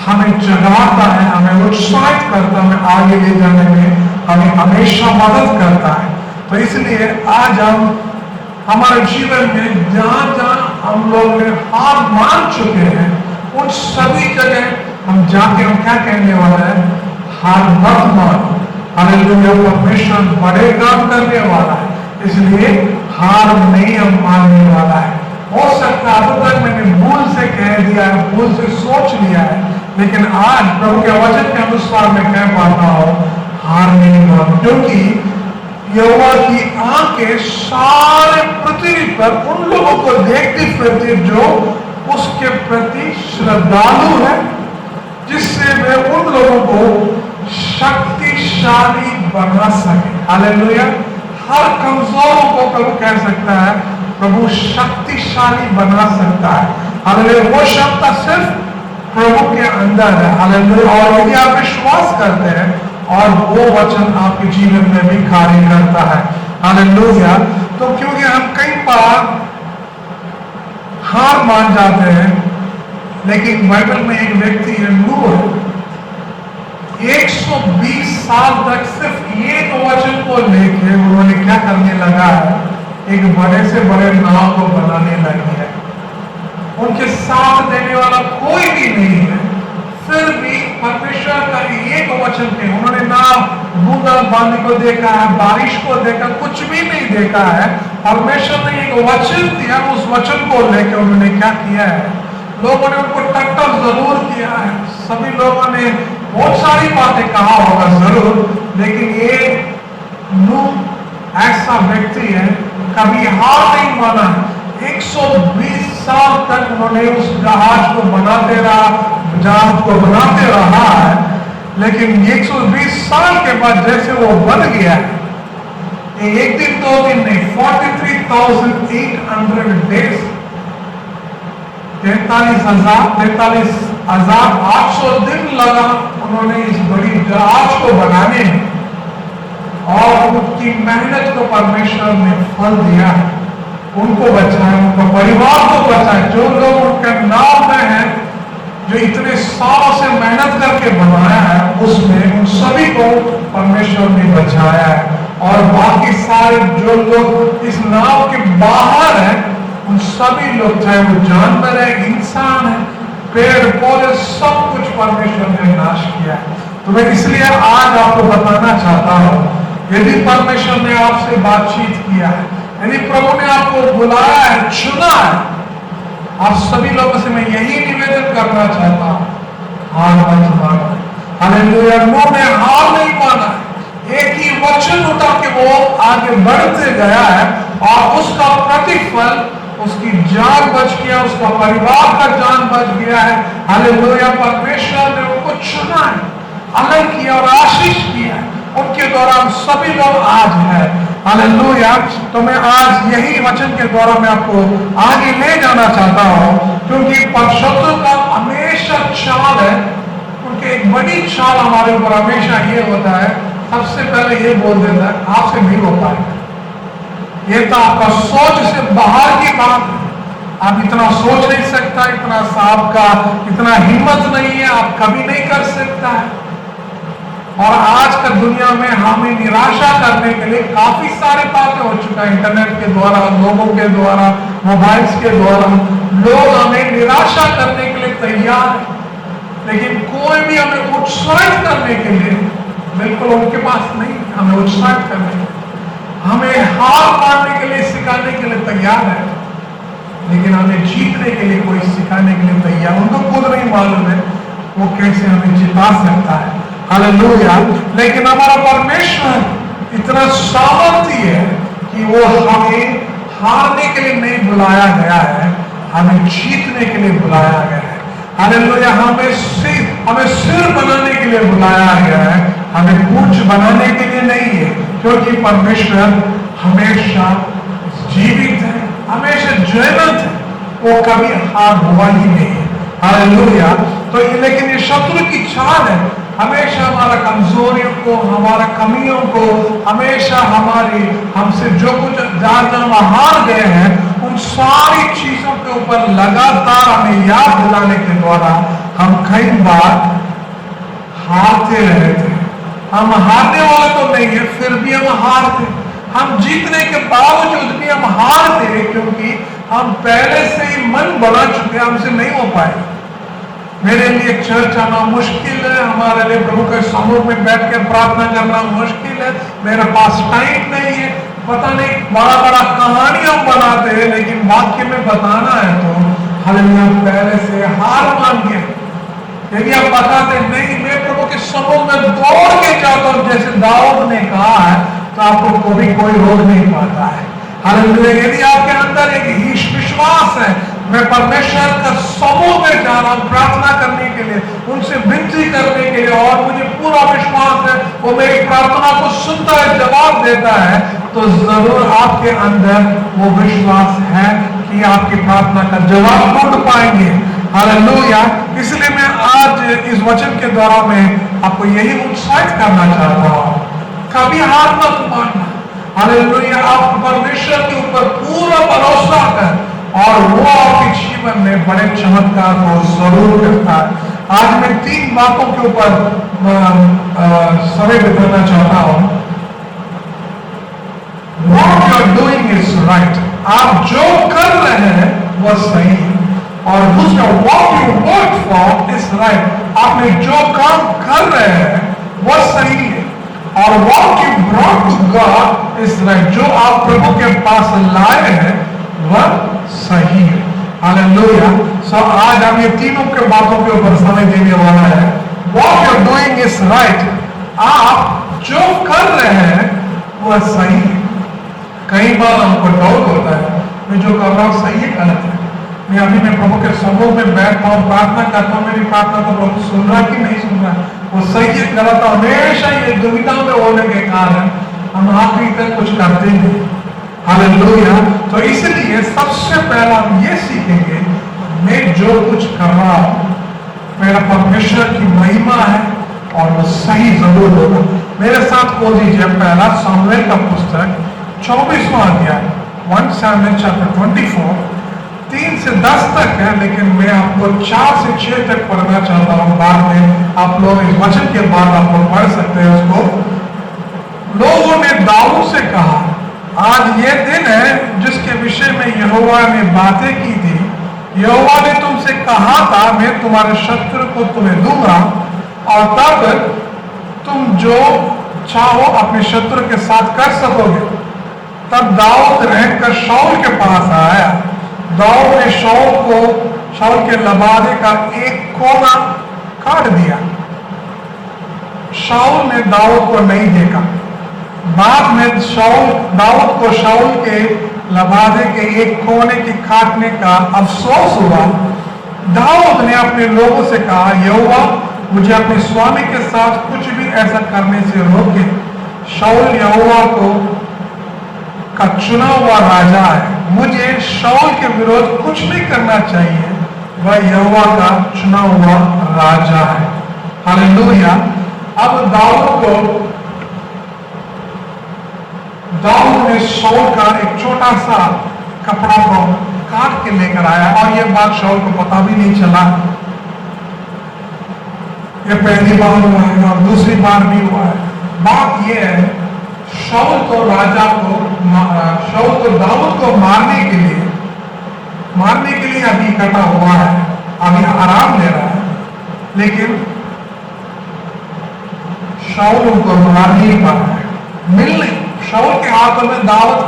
हमें जगाता है, हमें उत्साहित करता है, हमें आगे ले जाने में हमें हमेशा मदद करता है। तो इसलिए आज हम हमारे जीवन में जहां जहां हम लोग हार मान चुके हैं, उन सभी जगह हम जाके हम क्या कहने वाला है, हार मत मानो। हालेलुया, परमेश्वर बड़े काम करने वाला है, इसलिए हार नहीं हम मानने वाला है। हो सकता है अब तक मैंने भूल से कह दिया है, भूल से सोच लिया है, लेकिन आज प्रभु के वचन के अनुसार मैं कह पाता हूं हार नहीं मानो, क्योंकि यहोवा की आंखें सारे पृथ्वी पर उन लोगों को देखती फिरती जो उसके प्रति श्रद्धालु है, जिससे वे उन लोगों को शक्तिशाली बना सके। हालेलुया, हर कमजोरों को प्रभु कह सकता है, प्रभु शक्तिशाली बना सकता है। हालेलुया, वो क्षमता सिर्फ प्रभु के अंदर है। हालेलुया, और यदि आप विश्वास करते हैं और वो वचन आपके जीवन में भी कार्य करता है। हालेलुया, तो क्योंकि हम कई बार हार मान जाते हैं, लेकिन बाइबल में एक व्यक्ति है नूह, 120 साल तक सिर्फ एक वचन को लेके उन्होंने क्या करने लगा है, एक बड़े से बड़े नाव को बनाने लगे हैं। उनके साथ देने वाला कोई भी नहीं है, फिर भी परमेश्वर का एक वचन पे उन्होंने ना बूंदाबांदी को देखा है, बारिश को देखा, कुछ भी नहीं देखा है। परमेश्वर ने एक वचन दिया, उस वचन को लेकर उन्होंने क्या किया है, लोगों ने उनको टक्कर जरूर किया है, सभी लोगों ने बहुत सारी बातें कहा होगा जरूर, लेकिन ये नूह ऐसा व्यक्ति है, कभी हार नहीं माना। 120 साल तक उन्होंने उस जहाज को बनाते रहा है, लेकिन 120 साल के बाद जैसे वो बन गया है, एक दिन दो दिन नहीं, 43,800 डेज, 43,800 दिन लगा उन्होंने इस बड़ी जहाज को बनाने में, और उनकी मेहनत को परमेश्वर ने फल दिया है, उनको बचाया, उनका परिवार को बचाया। जो लोग उनके नाम में हैं, जो इतने सालों से मेहनत करके बनाया है, उसमें उन सभी को परमेश्वर ने बचाया है। और बाकी सारे जो लोग इस नाव के बाहर हैं, उन सभी लोग, चाहे वो जानवर है, इंसान है, पेड़ पौधे, सब कुछ परमेश्वर ने नाश किया है। तो मैं इसलिए आज आपको बताना चाहता हूं, यदि परमेश्वर ने आपसे बातचीत किया है, यदि प्रभु ने आपको बुलाया है, चुना है, आप सभी लोगों से मैं यही निवेदन करना चाहता हूं, हार मत मानो। हालेलुया, नूह ने हार नहीं माना, एक ही वचन उठा के वो आगे बढ़ते गया है, और उसका प्रतिफल, उसकी जान बच गया, उसका परिवार का जान बच गया है। हालेलुया, परमेश्वर ने उनको चुना है, अलग किया और आशीष किया है, उनके द्वारा हम सभी लोग आज हैं। हालेलुया, तो मैं आज यही वचन के द्वारा मैं आपको आगे ले जाना चाहता हूं, क्योंकि शत्रु का हमेशा चाल है, उनके एक बड़ी चाल हमारे ऊपर हमेशा ये होता है, सबसे पहले ये बोल देता है आपसे नहीं हो पाएगा, ये तो आपका सोच से बाहर की बात है। आप इतना सोच नहीं सकता, इतना आपका इतना हिम्मत नहीं है, आप कभी नहीं कर सकता है। और आज का दुनिया में हमें निराशा करने के लिए काफी सारे बातें हो चुका है, इंटरनेट के द्वारा, लोगों के द्वारा, मोबाइल्स के द्वारा लोग हमें निराशा करने के लिए तैयार है, लेकिन कोई भी हमें उत्साहित करने के लिए बिल्कुल उनके पास नहीं, हमें उत्साहित करने के लिए, हमें हार मारने के लिए, सिखाने के लिए तैयार है, लेकिन हमें जीतने के लिए कोई सिखाने के लिए तैयार, उनको खुद नहीं मालूम है वो कैसे हमें जिता सकता है। हालेलुया। लेकिन हमारा परमेश्वर इतना सामर्थ्य है कि वो हमें हारने के लिए नहीं बुलाया गया है, हमें जीतने के लिए बुलाया गया है। हालेलुया। हमें सिर बनाने के लिए बुलाया गया है, हमें पूंछ बनाने के लिए नहीं है, क्योंकि परमेश्वर हमेशा जीवित है, हमेशा जयवंत है, वो कभी हार हुआ ही नहीं है। हालेलुया। तो लेकिन ये शत्रु की चाल है, हमेशा हमारा कमजोरियों को, हमारा कमियों को, हमेशा हमसे जो कुछ ज्यादा हम हार गए हैं उन सारी चीजों के ऊपर लगातार हमें याद दिलाने के द्वारा हम कई बार हारते रहते हैं। हम हारने वाले तो नहीं है, फिर भी हम हारते, हम जीतने के बावजूद भी हम हारते, क्योंकि हम पहले से ही मन बना चुके हैं, हमसे नहीं हो पाए। मेरे लिए चर्च आना मुश्किल है, हमारे लिए प्रभु के समूह में बैठ के प्रार्थना करना मुश्किल है, मेरे पास टाइम नहीं है, पता नहीं बड़ा बड़ा कहानियां बनाते हैं, लेकिन वाक्य में बताना है तो हालेलुया पहले से हार मान के, यदि आप बताते नहीं मैं प्रभु के समूह में दौड़ के जाता हूं जैसे दाऊद ने कहा है, तो आपको कभी कोई रोक नहीं पाता है। हालेलुया। यदि आपके अंदर एक विश्वास है, मैं परमेश्वर का समूह में जा रहा हूं प्रार्थना करने के लिए, उनसे विनती करने के लिए, और मुझे पूरा विश्वास है वो मेरी प्रार्थना को सुनता है, जवाब देता है, तो जरूर आपके अंदर वो विश्वास है कि आपकी प्रार्थना का जवाब ढूंढ पाएंगे। हालेलुया। इसलिए मैं आज इस वचन के द्वारा मैं आपको यही उत्साहित करना चाहता हूं, कभी हार मत मानना। हालेलुया। आप परमेश्वर के ऊपर पूरा भरोसा कर और वो आपके जीवन में बड़े चमत्कार को जरूर करता है। आज मैं 3 बातों के ऊपर समय बिताना चाहता हूं। What you are doing is right, आप जो कर रहे हैं वह सही है, और दूसरा what you work for is right, आपने जो काम कर रहे हैं वह सही है, और what you brought to God is right, जो आप प्रभु के पास लाए हैं वह सही है। हालेलुया। सो आज हम ये तीनों के बातों के ऊपर समय देने वाला है। What you are doing is right, आप जो कर रहे हैं वह सही है। कई बार हमको डाउट होता है मैं जो कर रहा हूँ सही है गलत है, मैं प्रभु के समूह में बैठता हूँ प्रार्थना करता हूँ, मेरी प्रार्थना को प्रभु सुन रहा कि नहीं सुन रहा, वो सही है गलत है, हमेशा ये दुविधा में होने के कारण हम आखिरी तक कुछ करते नहीं। हालेलुया। तो इसलिए सबसे पहला हम ये सीखेंगे, मैं जो कुछ कर रहा हूँ मेरा परमेश्वर की महिमा है और वो सही जरूर होगा। मेरे साथ खोल दीजिए पहला सामुएल का पुस्तक 24वां अध्याय, 1 Samuel chapter 24, 3 से 10 तक है, लेकिन मैं आपको 4 से 6 तक पढ़ना चाहता हूँ। बाद में आप लोग इस वचन के बाद आप लोग पढ़ सकते हैं उसको। लोगों ने दाऊद से कहा, आज ये दिन है जिसके विषय में यहोवा ने बातें की थी, यहोवा ने तुमसे कहा था मैं तुम्हारे शत्रु को तुम्हें दूंगा और तब तुम जो चाहो अपने शत्रु के साथ कर सकोगे। तब दाऊद रहकर शाऊल के पास आया। दाऊद ने शाऊल के लबादे का एक कोना काट दिया। शाऊल ने दाऊद को नहीं देखा। बाद में दाऊद को शाऊल के लबादे के एक कोने की काटने का अफसोस हुआ। दाऊद ने अपने लोगों से कहा, यहोवा मुझे अपने स्वामी के साथ कुछ भी ऐसा करने से रोके। शाऊल यहोवा का चुना हुआ राजा है, मुझे शाऊल के विरोध कुछ नहीं करना चाहिए, वह यहोवा का चुना हुआ राजा है। हालेलुया। अब दाऊद ने शाऊल का एक छोटा सा कपड़ा को काट के लेकर आया और ये बात शाऊल को पता भी नहीं चला। ये पहली बार हुआ है और दूसरी बार भी हुआ है। बात ये है, शाऊल तो दाऊद को मारने के लिए अभी इकट्ठा हुआ है, अभी आराम ले रहा है, लेकिन शाऊल उनको मार नहीं पाया, शाऊल के हाथों में दाऊद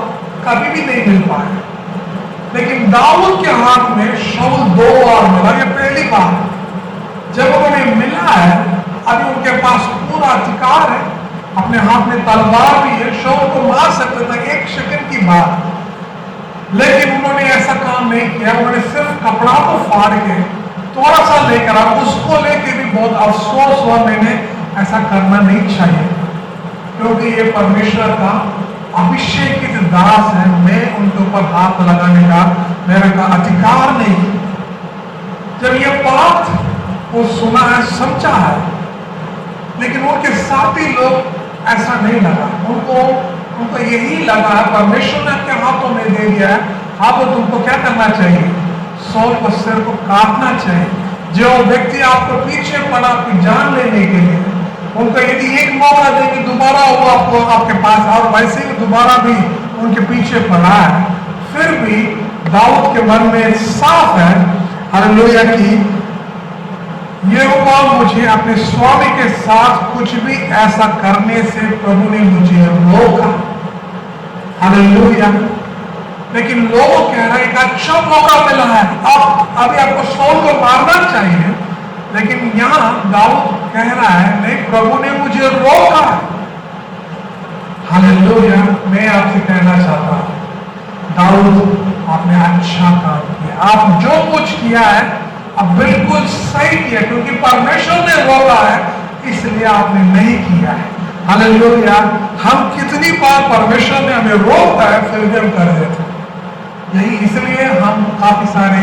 कभी भी नहीं मिल पाया। लेकिन दाऊद के हाथ में शाऊल 2 बार मिला। ये पहली बार जब उन्हें मिला है, अभी उनके पास पूरा अधिकार है, अपने हाथ में तलवार भी है, शाऊल को मार सकते थे 1 सेकंड की बात। लेकिन उन्होंने ऐसा काम नहीं किया। उन्होंने सिर्फ कपड़ा को फाड़ के थोड़ा सा लेकर आ, उसको लेके भी बहुत अफसोस हुआ, मैंने ऐसा करना नहीं चाहिए, क्योंकि ये परमेश्वर का अभिषेकित दास है, मैं उनके ऊपर हाथ लगाने का मेरे का अधिकार नहीं। जब ये बात वो सुना है, समझा है, लेकिन उनके साथी लोग ऐसा नहीं लगा, उनको यही लगा परमेश्वर ने आपके हाथों में दे दिया है, आप तो तुमको क्या करना चाहिए, शाऊल को सिर को काटना चाहिए। जो व्यक्ति आपको पीछे पड़ा आपकी जान लेने के लिए, उनको यदि एक मौका देंगे दोबारा वो आपको आपके पास, और वैसे ही दोबारा भी उनके पीछे पड़ा है, फिर भी दाऊद के मन में साफ है हालेलुया की ये हुआ, मुझे अपने स्वामी के साथ कुछ भी ऐसा करने से प्रभु ने मुझे रोका। हालेलुया। लेकिन लोगों कह रहे हैं एक अच्छा मौका मिला है, अब अभी आपको शाऊल को मारना चाहिए, लेकिन यहां दाऊद कह रहा है नहीं, प्रभु ने मुझे रोका। हालेलुया। मैं आपसे कहना चाहता हूं, दाऊद आपने अच्छा काम किया, आप जो कुछ किया है अब बिल्कुल सही किया, क्योंकि परमेश्वर ने रोका है, इसलिए आपने नहीं किया है। हालेलुया। हम कितनी बार परमेश्वर ने हमें रोकता है, फिर भी हम कर देते हैं, यही इसलिए हम काफी सारे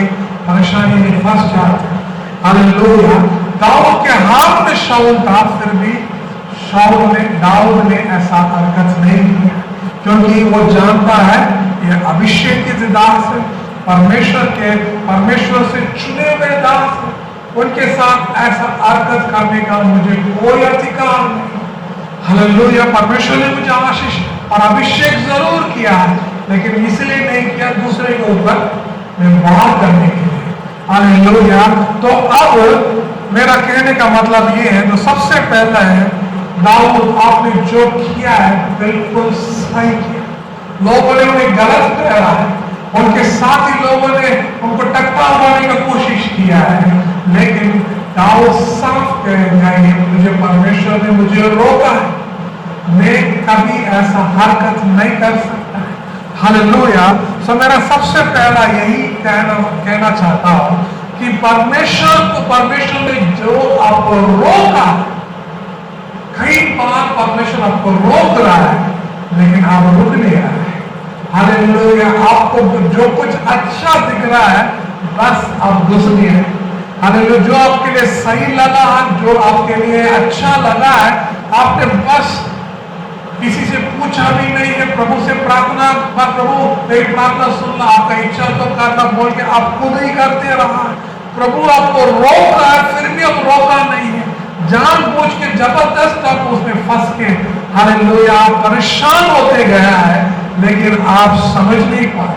परेशानी में फंस जाते हैं। हालेलुया। दाऊद के हाथ में शाऊल था, फिर भी दाऊद ने ऐसा हरकत नहीं किया, क्योंकि वो जानता है ये अभिषेकित दास है, परमेश्वर से चुने हुए दास है, उनके साथ ऐसा हरकत करने का मुझे कोई अधिकार नहीं। हालेलुया। परमेश्वर ने मुझे आशीष और अभिषेक जरूर किया है, लेकिन इसलिए नहीं किया दूसरे के ऊपर व्यवहार करने के लिए। हालेलुया। तो अब मेरा कहने का मतलब ये है, तो सबसे पहला है दाऊद आपने जो किया है बिल्कुल सही किया। लोगों ने उन्हें गलत ठहरा है, उनके साथी लोगों ने उनको टक्का मारने की कोशिश किया है, लेकिन दाऊद साफ कहेगा मुझे परमेश्वर ने मुझे रोका है, मैं कभी ऐसा हरकत नहीं कर सकता। हालेलुया। सो मेरा सबसे पहला यही कहना चाहता हूं कि परमेश्वर ने जो आपको रोका, कई बार परमेश्वर आपको रोक रहा है, लेकिन आप रुक नहीं रहा है। हालेलुया। आपको जो कुछ अच्छा दिख रहा है, बस आप घुस गए। हालेलुया। जो आपके लिए सही लगा है, जो आपके लिए अच्छा लगा है, आपने बस किसी से पूछा भी नहीं है, प्रभु से प्रार्थना, प्रभु मेरी प्रार्थना सुन लो, आपका इच्छा तो करना बोल के आप खुद ही करते रहा। प्रभु आपको रोक रहा है, फिर भी आप रोका नहीं है, जानबूझ के जबरदस्त आप उसमें फंस के हालेलुया आप परेशान होते गया है, लेकिन आप समझ नहीं पाए।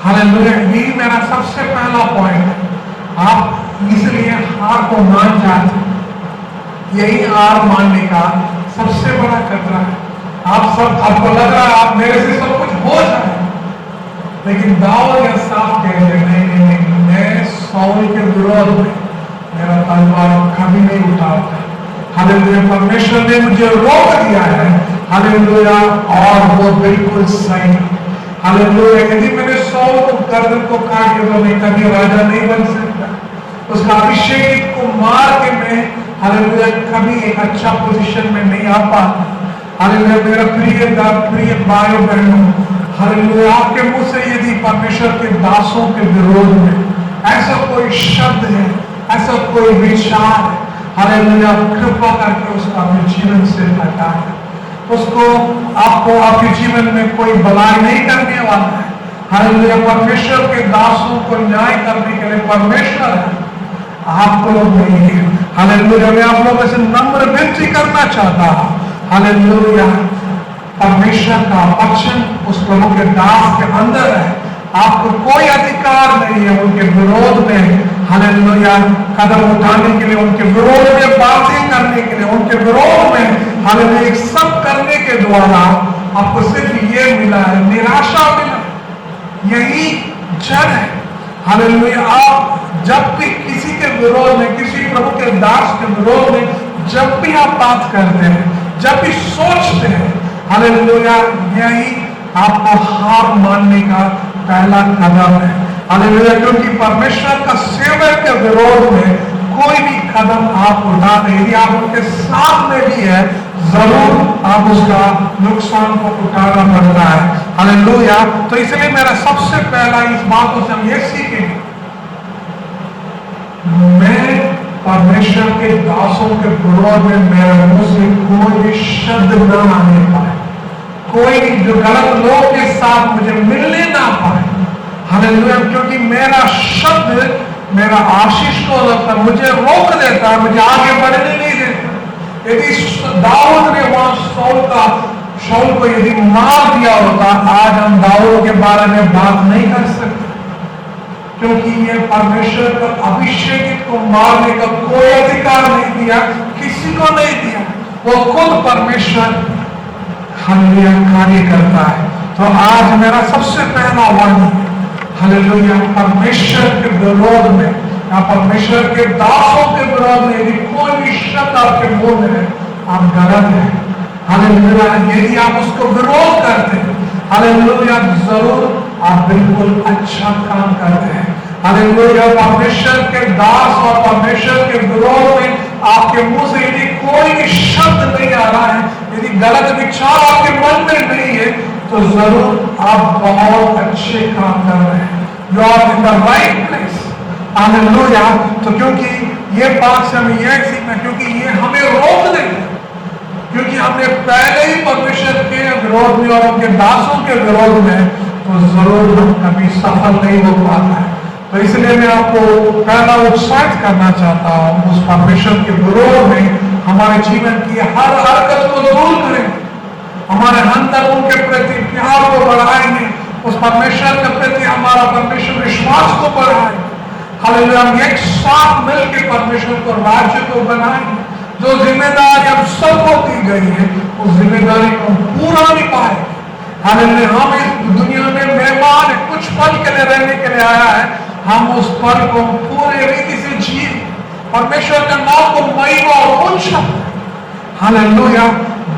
हालेलुया। यही मेरा सबसे पहला पॉइंट है, आप इसलिए हार को मान जाते, यही हार मानने का सबसे बड़ा खतरा है। आपको लग रहा है आप मेरे से सब कुछ हो जाए, लेकिन दाऊद यह साफ कह रहे नहीं, मैं शाऊल के विरोध में मेरा तलवार कभी नहीं उठाता। हालेलुया। परमेश्वर ने मुझे रोक दिया है। हालेलुया। और वो बिल्कुल सही। हालेलुया। यदि मैंने शाऊल को गर्दन को काट दिया तो मैं कभी राजा नहीं बन सकता, उसका अभिषेक को मार के मैं हालेलुया कभी एक अच्छा पोजीशन में नहीं आ पाता। हालेलुया। मेरा प्रिय भाइयों बहनों, हालेलुया आपके मुंह से यदि परमेश्वर के दासों के विरोध में ऐसा कोई शब्द है, ऐसा कोई विचार है, हालेलुया कृपा करके उसका अपने जीवन से हटाएं। उसको आपको आपके जीवन में कोई भलाई नहीं करने वाला है। हालेलुया, परमेश्वर के दासों को न्याय करने के लिए परमेश्वर है, आप लोग नहीं है। हालेलुया, मैं आप लोगों से नम्र विनती करना चाहता हूं। हालेलुया, परमेश्वर का वचन उस प्रभु के दास के अंदर है, आपको कोई अधिकार नहीं है उनके विरोध में हालेलुया कदम उठाने के लिए, उनके विरोध में बातें करने के लिए, उनके विरोध में हालेलुया सब करने के द्वारा आपको सिर्फ ये मिला है, निराशा मिला, यही जड़ है। हालेलुया, आप जब भी किसी के विरोध में, किसी प्रभु के दास के विरोध में जब भी आप बात करते हैं, जब भी सोचते हैं, हालेलुया यही आपको हार मानने का पहला कदम है। हालेलुया, क्योंकि परमेश्वर का सेवक के विरोध में कोई भी कदम आप उठाते, यदि आप उनके साथ में भी है, जरूर आप उसका नुकसान को उठाना पड़ता है। हालेलुया, तो इसलिए मेरा सबसे पहला इस बातों से हम ये सीखेंगे, मैं परमेश्वर के दासों के विरोध में मेरे मुंह से कोई भी शब्द न आने पाए, कोई जो गलत लोग के साथ मुझे मिलने ना पाए। हालेलुया, क्योंकि मेरा शब्द मेरा आशीष को लगता, मुझे रोक देता, मुझे आगे बढ़ने नहीं देता। यदि दाऊद ने वहां शाऊल को यदि मार दिया होता, आज हम दाऊद के बारे में बात नहीं कर सकते, क्योंकि ये परमेश्वर का अभिषेक को मारने का कोई अधिकार नहीं दिया, किसी को नहीं दिया, वो खुद परमेश्वर हालेलुया कार्य करता है। तो आज मेरा सबसे पहला वाणी, हालेलुया, परमेश्वर के विरोध में या परमेश्वर के दासों के विरोध में यदि कोई भी शब्द आपके मुंह में है, आप गलत है। हालेलुया, यदि आप उसको विरोध करते हैं, हालेलुया जरूर आप बिल्कुल अच्छा काम करते हैं। हालेलुया, परमेश्वर के दास और परमेश्वर के विरोध में आपके मुंह से यदि कोई भी शब्द नहीं आ रहा है, यदि गलत विचार आपके मन में नहीं है, तो जरूर आप बहुत अच्छे काम कर रहे हैं। You are in the right place. Hallelujah, तो क्योंकि ये बात से हमें यह सीखना, क्योंकि ये हमें रोक देगा, क्योंकि हमने पहले ही परमेश्वर के विरोध में और उनके दासों के विरोध में, तो जरूर हम कभी सफल नहीं हो पाता है। तो इसलिए मैं आपको पहला उत्साहित करना चाहता हूं, उस परमेश्वर के विरोध में हमारे जीवन की हर हरकत को दूर करें, हमारे अंदर उनके प्रति प्यार को बढ़ाएंगे, उस परमेश्वर के प्रति हमारा परमेश्वर विश्वास को बढ़ाएंगे। हालेलुया, हम एक साथ मिलकर परमेश्वर को राज्य को बनाएंगे। जो जिम्मेदारी हम सबको दी गई है, उस जिम्मेदारी को पूरा निभाएंगे। हालेलुया, हम इस दुनिया में मेहमान कुछ पल के लिए रहने के लिए आया है, हम उस पल को पूरे रीति से जिए, परमेश्वर का नाम को महिमा और ऊंचा। हालेलुया,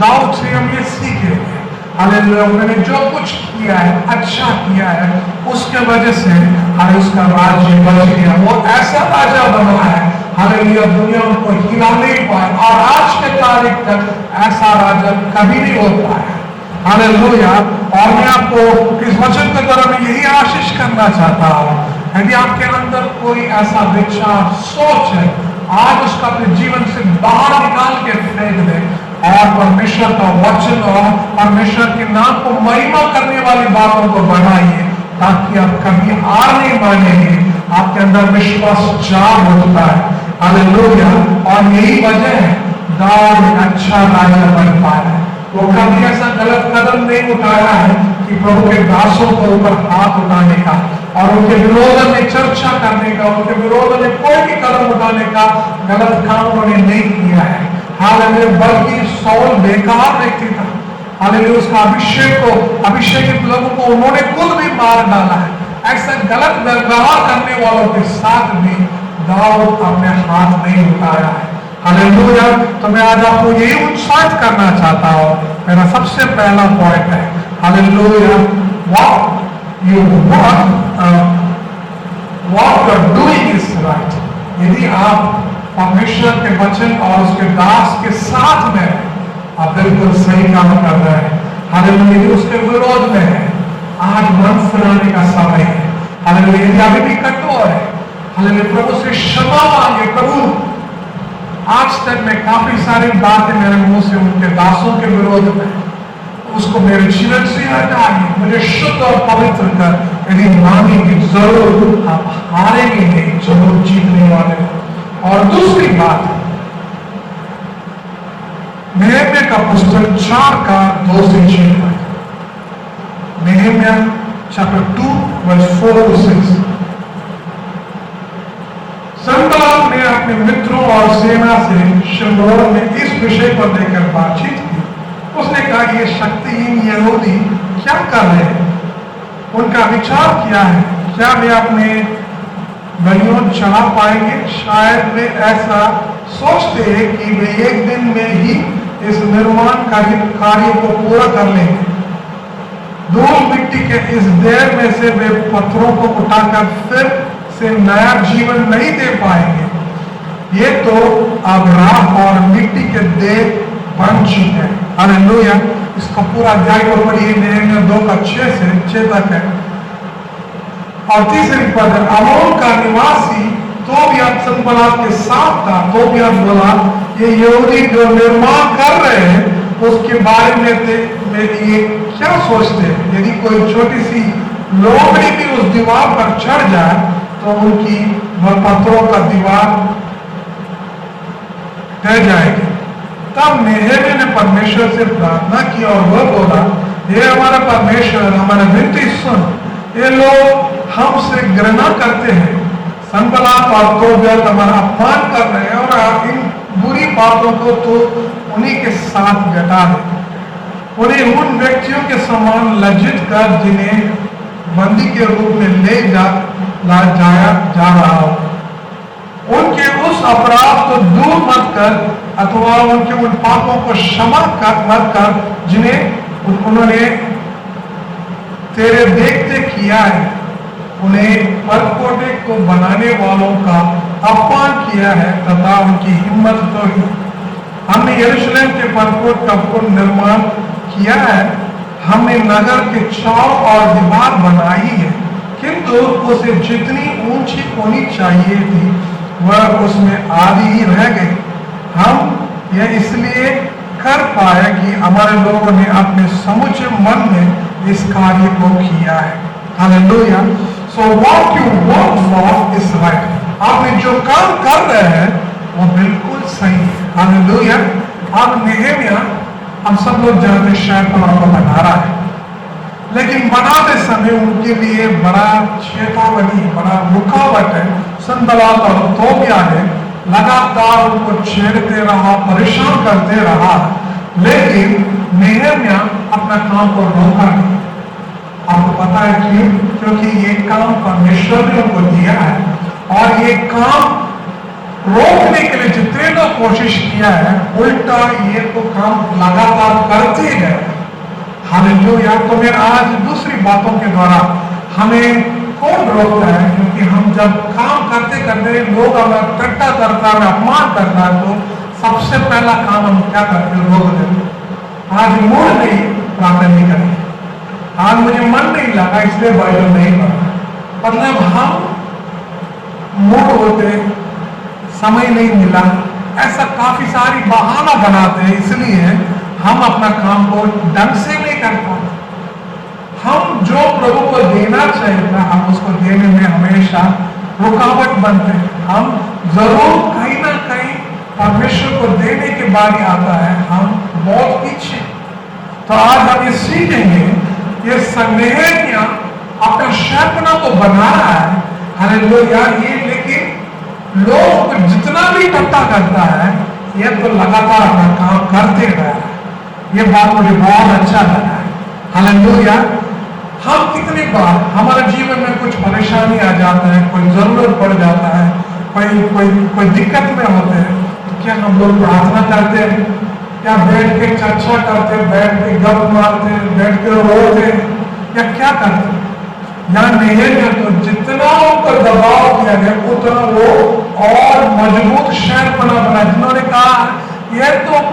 दाऊद से हम ये सीखेंगे, हालेलुया, मैंने जो कुछ किया है, अच्छा किया है, उसके वजह से हमें उसका राज्य बच गया, वो ऐसा राजा बना है, हालेलुया, दुनिया उनको हिला नहीं पाए, और आज के तारीख तक ऐसा राजा कभी नहीं होता है। हालेलुया, और मैं आपको इस वचन के द्वारा मैं यही आशीष करना चाहता हूँ, यदि आपके अंदर कोई ऐसा विचार सोच है, आज उसका अपने जीवन से बाहर निकाल के फेंक दे और परमेश्वर का वचन और परमेश्वर के नाम को महिमा करने वाली बातों को बढ़ाइए, ताकि आप कभी हार नहीं मानेंगे, आपके अंदर विश्वास जाग उठता है। हालेलुया, और यही वजह है दाऊद अच्छा राजा बन पाया, वो कभी ऐसा गलत कदम नहीं उठाया है कि प्रभु के दासों के ऊपर हाथ उठाने का और उनके विरोध में चर्चा करने का, उनके विरोध में कोई भी कदम उठाने का गलत काम उन्होंने नहीं किया है। हालेलुया, बल्कि शाऊल बेकार व्यक्ति था, हालेलुया, उसका अभिषेकित लोगों को उन्होंने खुद भी मार डाला है। ऐसा गलत व्यवहार करने वालों के साथ भी दाऊद अपने हाथ नहीं उठाया है। हालेलुया, तो मैं आज आपको यही उत्साहित करना चाहता हूँ, मेरा सबसे पहला पॉइंट है, hallelujah, what you are doing is right। यदि आप परमेश्वर के वचन और उसके दास के साथ में आप बिल्कुल सही काम कर रहे हैं। हालेलुया, यदि उसके विरोध में है, आज मन फिराने का समय है। हालेलुया, यदि अभी भी कठोर है, हालेलुया, प्रभु से क्षमा मांगे, प्रभु आज तक मैं काफी सारी बातें मेरे मुंह से उनके दासों के विरोध में उसको मेरे जीवन से हटाएंगे, मुझे शुद्ध और पवित्र कर यदि मांगेंगे जरूर आप हारेंगे नहीं, जरूर जीतने वाले हो। और दूसरी बात, नेहम्याह का पुस्तक 4 का 2 से 6 तक, नेहम्याह chapter 2 verse 4 to 6। संबलात ने अपने मित्रों और सेना से शिमरोन में इस विषय पर लेकर बातचीत की। उसने कहा ये शक्तिहीन यहूदी क्या कर रहे हैं? उनका विचार क्या है? क्या वे अपने बलियों चढ़ा पाएंगे? शायद वे ऐसा सोचते हैं कि वे एक दिन में ही इस निर्माण कार्य को पूरा कर लेंगे। धूल मिट्टी के इस देर में से वे पत्थरों को उठाकर फिर से नया जीवन नहीं दे पाएंगे। ये तो अब राख और मिट्टी के देह बन चुके हैं। हालेलुया। इसको पूरा अध्याय को पढ़िए, नेहम्याह 2 का 6 से 6 तक है। और तीसरी पद, अमोन का निवासी तोबिया संबलात के साथ था। तोबिया बोला ये यहूदी जो निर्माण कर रहे हैं उसके बारे में ये क्या सोचते हैं? यदि कोई छोटी सी लोमड़ी भी उस दीवार पर चढ़ जाए तो उनकी वह पत्थरों का दीवार ढह जाएगी। तब नेहम्याह ने परमेश्वर से प्रार्थना की और वह बोला, हे हमारा परमेश्वर, हमारा विनती सुन। ये लोग हमसे घृणा करते हैं, संबलात और तोबिया हमारा अपमान कर रहे हैं और इन बुरी बातों को तो उन्हीं के साथ घटा दे। उन्हें उन व्यक्तियों के समान लज्जित कर जिन्हें बंदी के रूप में ले जाया जा रहा हो। उनके उस अपराध को दूर मत कर अथवा उनके उन पापों को क्षमा मत कर जिन्हें उन्होंने तेरे देखते किया है। उन्हें परकोटे को बनाने वालों का अपमान किया है तथा उनकी हिम्मत तोड़ी। हमने यरूशलेम के परकोट का पुनर्निर्माण किया है। हमने नगर के चारों ओर दीवार बनाई है, किंतु उसे जितनी ऊंची होनी चाहिए थी वह उसमें आधी ही रह गई। हम यह इसलिए कर पाए कि हमारे लोगों ने अपने समुचे मन में इस कार्य को किया है। Hallelujah. So what you work for is right. आपने जो काम कर रहे हैं वो बिल्कुल सही है। हालेलुया। अब नेहम्याह हम सब लोग जानते शायद को बना रहा है, लेकिन बनाते समय उनके लिए बड़ा चेतावनी, बड़ा रुकावट है। संबलात और तोबिया ने लगातार उनको छेड़ते रहा, परेशान करते रहा, लेकिन नेहम्याह अपना काम को रोका नहीं। आपको पता है क्यों? क्योंकि ये काम परमेश्वर ने उनको दिया है और ये काम रोकने के लिए जितने लोग कोशिश किया है उल्टा ये तो काम लगातार करते गए। हालेलुया। तो मैं आज दूसरी बातों के द्वारा हमें कौन रोकता है? क्योंकि हम जब काम करते करते लोग हमें टट्टा करता है, अपमान करता है, तो सबसे पहला काम हम क्या करते हैं? रोक देते। आज मूड नहीं, प्रार्थना नहीं करेंगे। आज मुझे मन नहीं लगा इसलिए बाइबल नहीं पढ़ा। मतलब हम मूड होते, समय नहीं मिला, ऐसा काफी सारी बहाना बनाते हैं, इसलिए हम अपना काम को ढंग से नहीं कर पाते। हम जो प्रभु को देना चाहिए था हम उसको देने में हमेशा रुकावट बनते हैं। हम जरूर कहीं ना कहीं परमेश्वर को देने के बाद ही आता है हम बहुत पीछे। तो आज हम ये सीखेंगे, ये नेहम्याह अपना शैपना तो बना रहा है, हालेलुया, ये लेकिन लोग जितना भी टट्टा करता है ये तो लगातार अपना काम करते रहा है। ये बात मुझे बहुत अच्छा लगा है। हालेलुया। हम कितनी बार हमारे जीवन में कुछ परेशानी आ जाता है, कोई जरूरत पड़ जाता है, कोई दिक्कत में होते हैं, तो क्या हम लोग प्रार्थना करते हैं? क्या बैठ के चर्चा करते, बैठ के गप मारते, बैठ के रोते, या क्या करते? यहाँ नेहम्याह तो जितना ऊपर दबाव किया गया उतना वो और मजबूत शहर बना। जिन्होंने कहा ये तो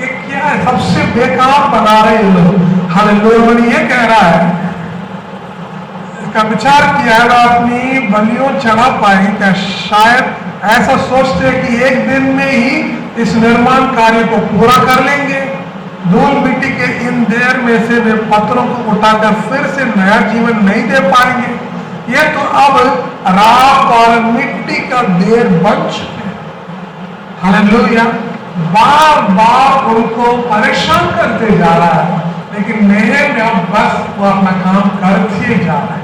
ये क्या है, सबसे बेकार बना रहे हैं लोग। हालेलुया। ये कह रहा है, इसका विचार किया है, अपनी बलियों चढ़ा पाए क्या? शायद ऐसा सोचते हैं कि एक दिन में ही इस निर्माण कार्य को पूरा कर लेंगे। धूल मिट्टी के इन ढेर में से वे पत्थरों को उठाकर फिर से नया जीवन नहीं दे पाएंगे। ये तो अब राख और मिट्टी का ढेर बन चुके हैं। हालेलुया। बार बार उनको परेशान करते जा रहा है, लेकिन नेहम्याह बस वो अपना काम करते जा रहा है।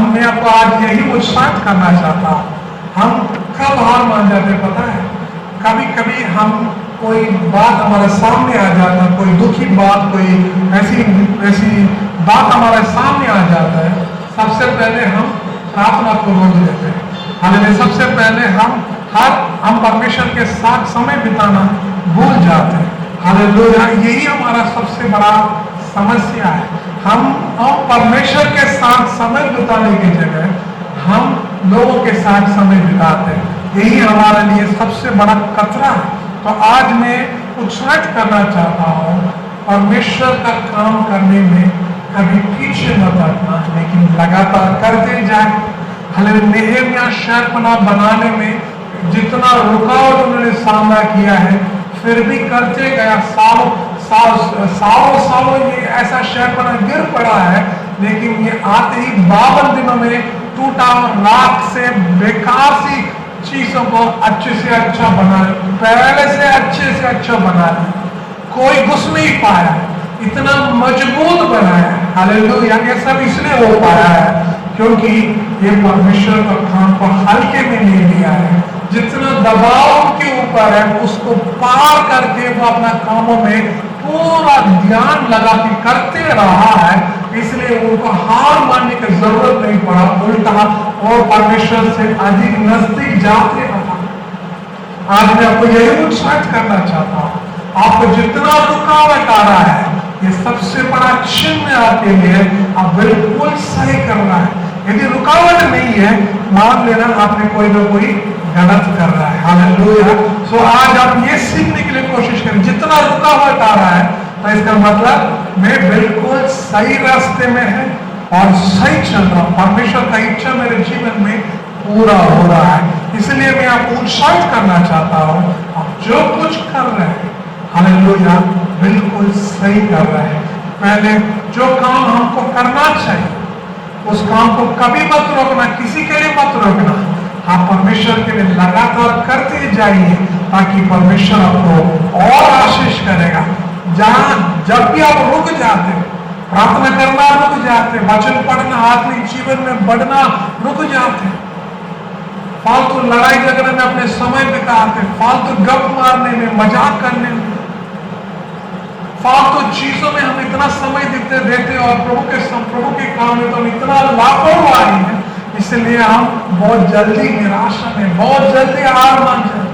मैं आपको आज यही उत्साहित करना चाहता हूँ। हम कब हार मान जाते पता है? कभी कभी हम कोई बात हमारे सामने आ जाता है, कोई दुखी बात, कोई ऐसी बात हमारे सामने आ जाता है, सबसे पहले हम प्रार्थना को रोक देते हैं। हालांकि सबसे पहले हम परमेश्वर के साथ समय बिताना भूल जाते हैं। हालेलुया। यही हमारा सबसे बड़ा समस्या है। हम परमेश्वर के साथ समय बिताने की जगह हम लोगों के साथ समय बिताते हैं। यही हमारे लिए सबसे बड़ा खतरा है। तो आज मैं उत्साहित करना चाहता हूँ, परमेश्वर का काम करने में कभी पीछे मत हटना, लेकिन लगातार करते जाए। हालांकि नेहम्याह शहरपनाह बनाने में जितना रुकावट उन्होंने सामना किया है, फिर भी करते गया। सालों ये ऐसा शहरपनाह गिर पड़ा है, लेकिन ये आते ही 52 दिनों में टूटा राख से बेकार सी चीजों को अच्छे से अच्छा बना, पहले से अच्छा बना लिया। कोई घुस नहीं पाया, इतना मजबूत बनाया। हालेलुया। ये सब इसलिए हो पाया है क्योंकि ये परमेश्वर का काम को हल्के में नहीं लिया है। जितना दबाव के ऊपर है उसको पार करके वो अपना कामों में पूरा ध्यान लगा के करते रहा है, इसलिए उनको हार मानने की जरूरत नहीं पड़ा, उल्टा और परमेश्वर से अधिक नजदीक जाते रहा। आज मैं आपको यही उत्साहित करना चाहता हूँ, आपको जितना रुकावट आ रहा है, ये सबसे बड़ा चिन्ह आपके लिए आप बिल्कुल सही करना है। यदि रुकावट नहीं है, मान लेना आपने कोई ना कोई गलत कर रहा है। हालेलुया। सो आज आप ये सीखने के लिए कोशिश करें, जितना रुकावट आ रहा है तो इसका मतलब मैं बिल्कुल सही रास्ते में है और सही चल रहा हूँ। परमेश्वर का इच्छा मेरे जीवन में पूरा हो रहा है। इसलिए मैं आपको उत्साहित करना चाहता हूँ, आप जो कुछ कर रहे हैं, हालेलुया, बिल्कुल सही कर रहे हैं। पहले जो काम हमको करना चाहिए उस काम को कभी मत रोकना, किसी के लिए मत रोकना। आप परमेश्वर के लिए लगातार करते जाइए, ताकि परमेश्वर आपको और आशीष करेगा। जब भी आप रुक जाते, प्रार्थना करना रुक जाते, वचन पढ़ना, आत्मिक जीवन में बढ़ना रुक जाते, फालतू लड़ाई झगड़े में अपने समय बिताते, फालतू गप मारने में, मजाक करने में, फालतू चीजों में हम इतना समय देते और प्रभु के काम में तो हम इतना लापरवाही है, इसलिए हम बहुत जल्दी निराशा में, बहुत जल्दी हार मान जाते हैं।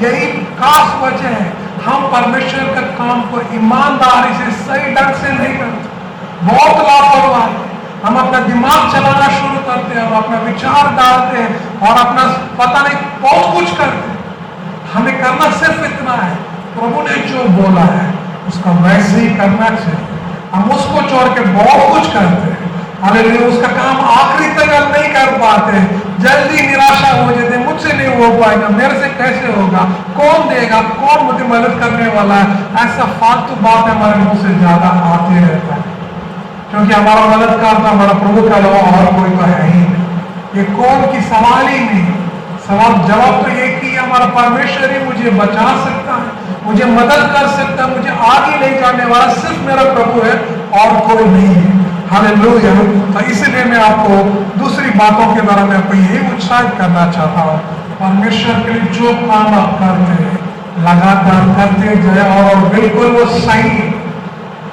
यही खास वजह है, हम परमेश्वर का काम को ईमानदारी से, सही ढंग से नहीं करते, बहुत लापरवाही। हम अपना दिमाग चलाना शुरू करते हैं, हम अपना विचार डालते हैं और अपना पता नहीं बहुत कुछ करते हैं। हमें करना सिर्फ इतना है, प्रभु ने जो बोला है उसका वैसे ही करना चाहिए। हम उसको छोड़ के बहुत कुछ करते हैं, हालेलुया, उसका काम आखिरी तक हम नहीं कर पाते, जल्दी निराशा हो जाते, मुझसे नहीं हो पाएगा, मेरे से कैसे होगा, कौन देगा, कौन मुझे मदद करने वाला है, ऐसा फालतू बात हमारे मुंह से ज्यादा आते रहता है। क्योंकि हमारा मददगार तो हमारा प्रभु का अलावा और कोई तो है ही नहीं। ये कौन की सवाल ही नहीं, सवाल जवाब तो एक ही, हमारा परमेश्वर ही मुझे बचा सकता है, मुझे मदद कर सकता है, मुझे आगे ले जाने वाला सिर्फ मेरा प्रभु है और कोई नहीं है। हालेलुया। तो इसीलिए मैं आपको दूसरी बातों के द्वारा मैं आपको यही उत्साहित करना चाहता हूँ, परमेश्वर के लिए जो काम आप करते हैं लगातार करते जाए और बिल्कुल वो सही।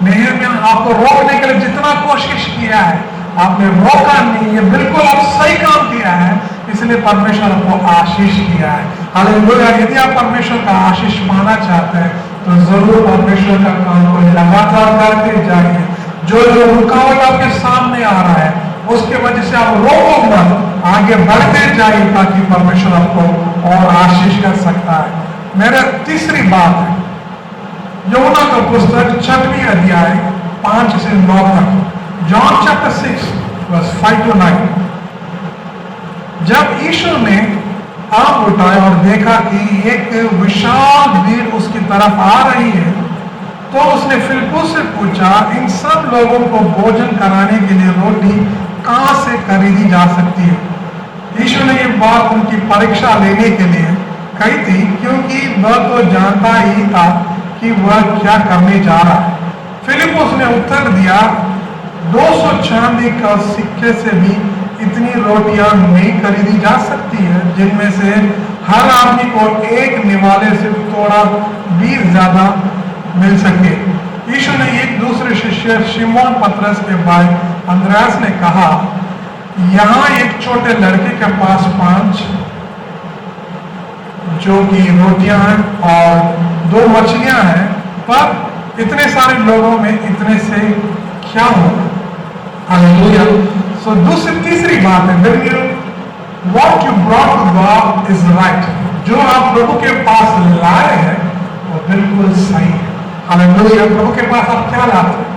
नेहम्याह आपको रोकने के लिए जितना कोशिश किया है, आपने रोका नहीं, ये बिल्कुल आप सही काम किया है, इसलिए परमेश्वर आपको आशीष दिया है। हालेलुया। यदि आप परमेश्वर का आशीष पाना चाहते हैं तो जरूर परमेश्वर का काम को लगातार करते जाइए। जो रुकावट आपके सामने आ रहा है उसके वजह से आप रोको मत, आगे बढ़ते जाइए, ताकि परमेश्वर आपको और आशीष कर सकता है। मेरा तीसरी बात है, यूहन्ना का पुस्तक 6वां अध्याय 5 से 9 तक, जॉन चैप्टर 6 verse 5 to 9। जब यीशु ने आंख उठाए और देखा कि एक विशाल भीड़ उसकी तरफ आ रही है, तो उसने फिलिप्पुस से पूछा, इन सब लोगों को भोजन कराने के लिए रोटी कहां से खरीदी जा सकती है? यीशु ने ये बात उनकी परीक्षा लेने के लिए कही थी, क्योंकि वह तो जानता ही था कि वह क्या करने जा रहा है। फिलिप्पुस ने उत्तर दिया, 200 चांदी का सिक्के से भी इतनी रोटियां नहीं खरीदी जा सकती है, जिनमें से हर आदमी को एक निवाले से थोड़ा भी ज्यादा मिल सके। यीशु ने एक दूसरे शिष्य शिमोन पतरस के भाई अंद्रयास ने कहा, यहाँ एक छोटे लड़के के पास 5 जो कि रोटियां हैं और 2 मछलियां हैं, पर इतने सारे लोगों में इतने से क्या होगा? हालेलुया। सो तीसरी बात है, what you brought to God is right. जो आप प्रभु के पास लाए हैं वो बिल्कुल सही है। हालेलुया। प्रभु के पास आप क्या लाते हैं?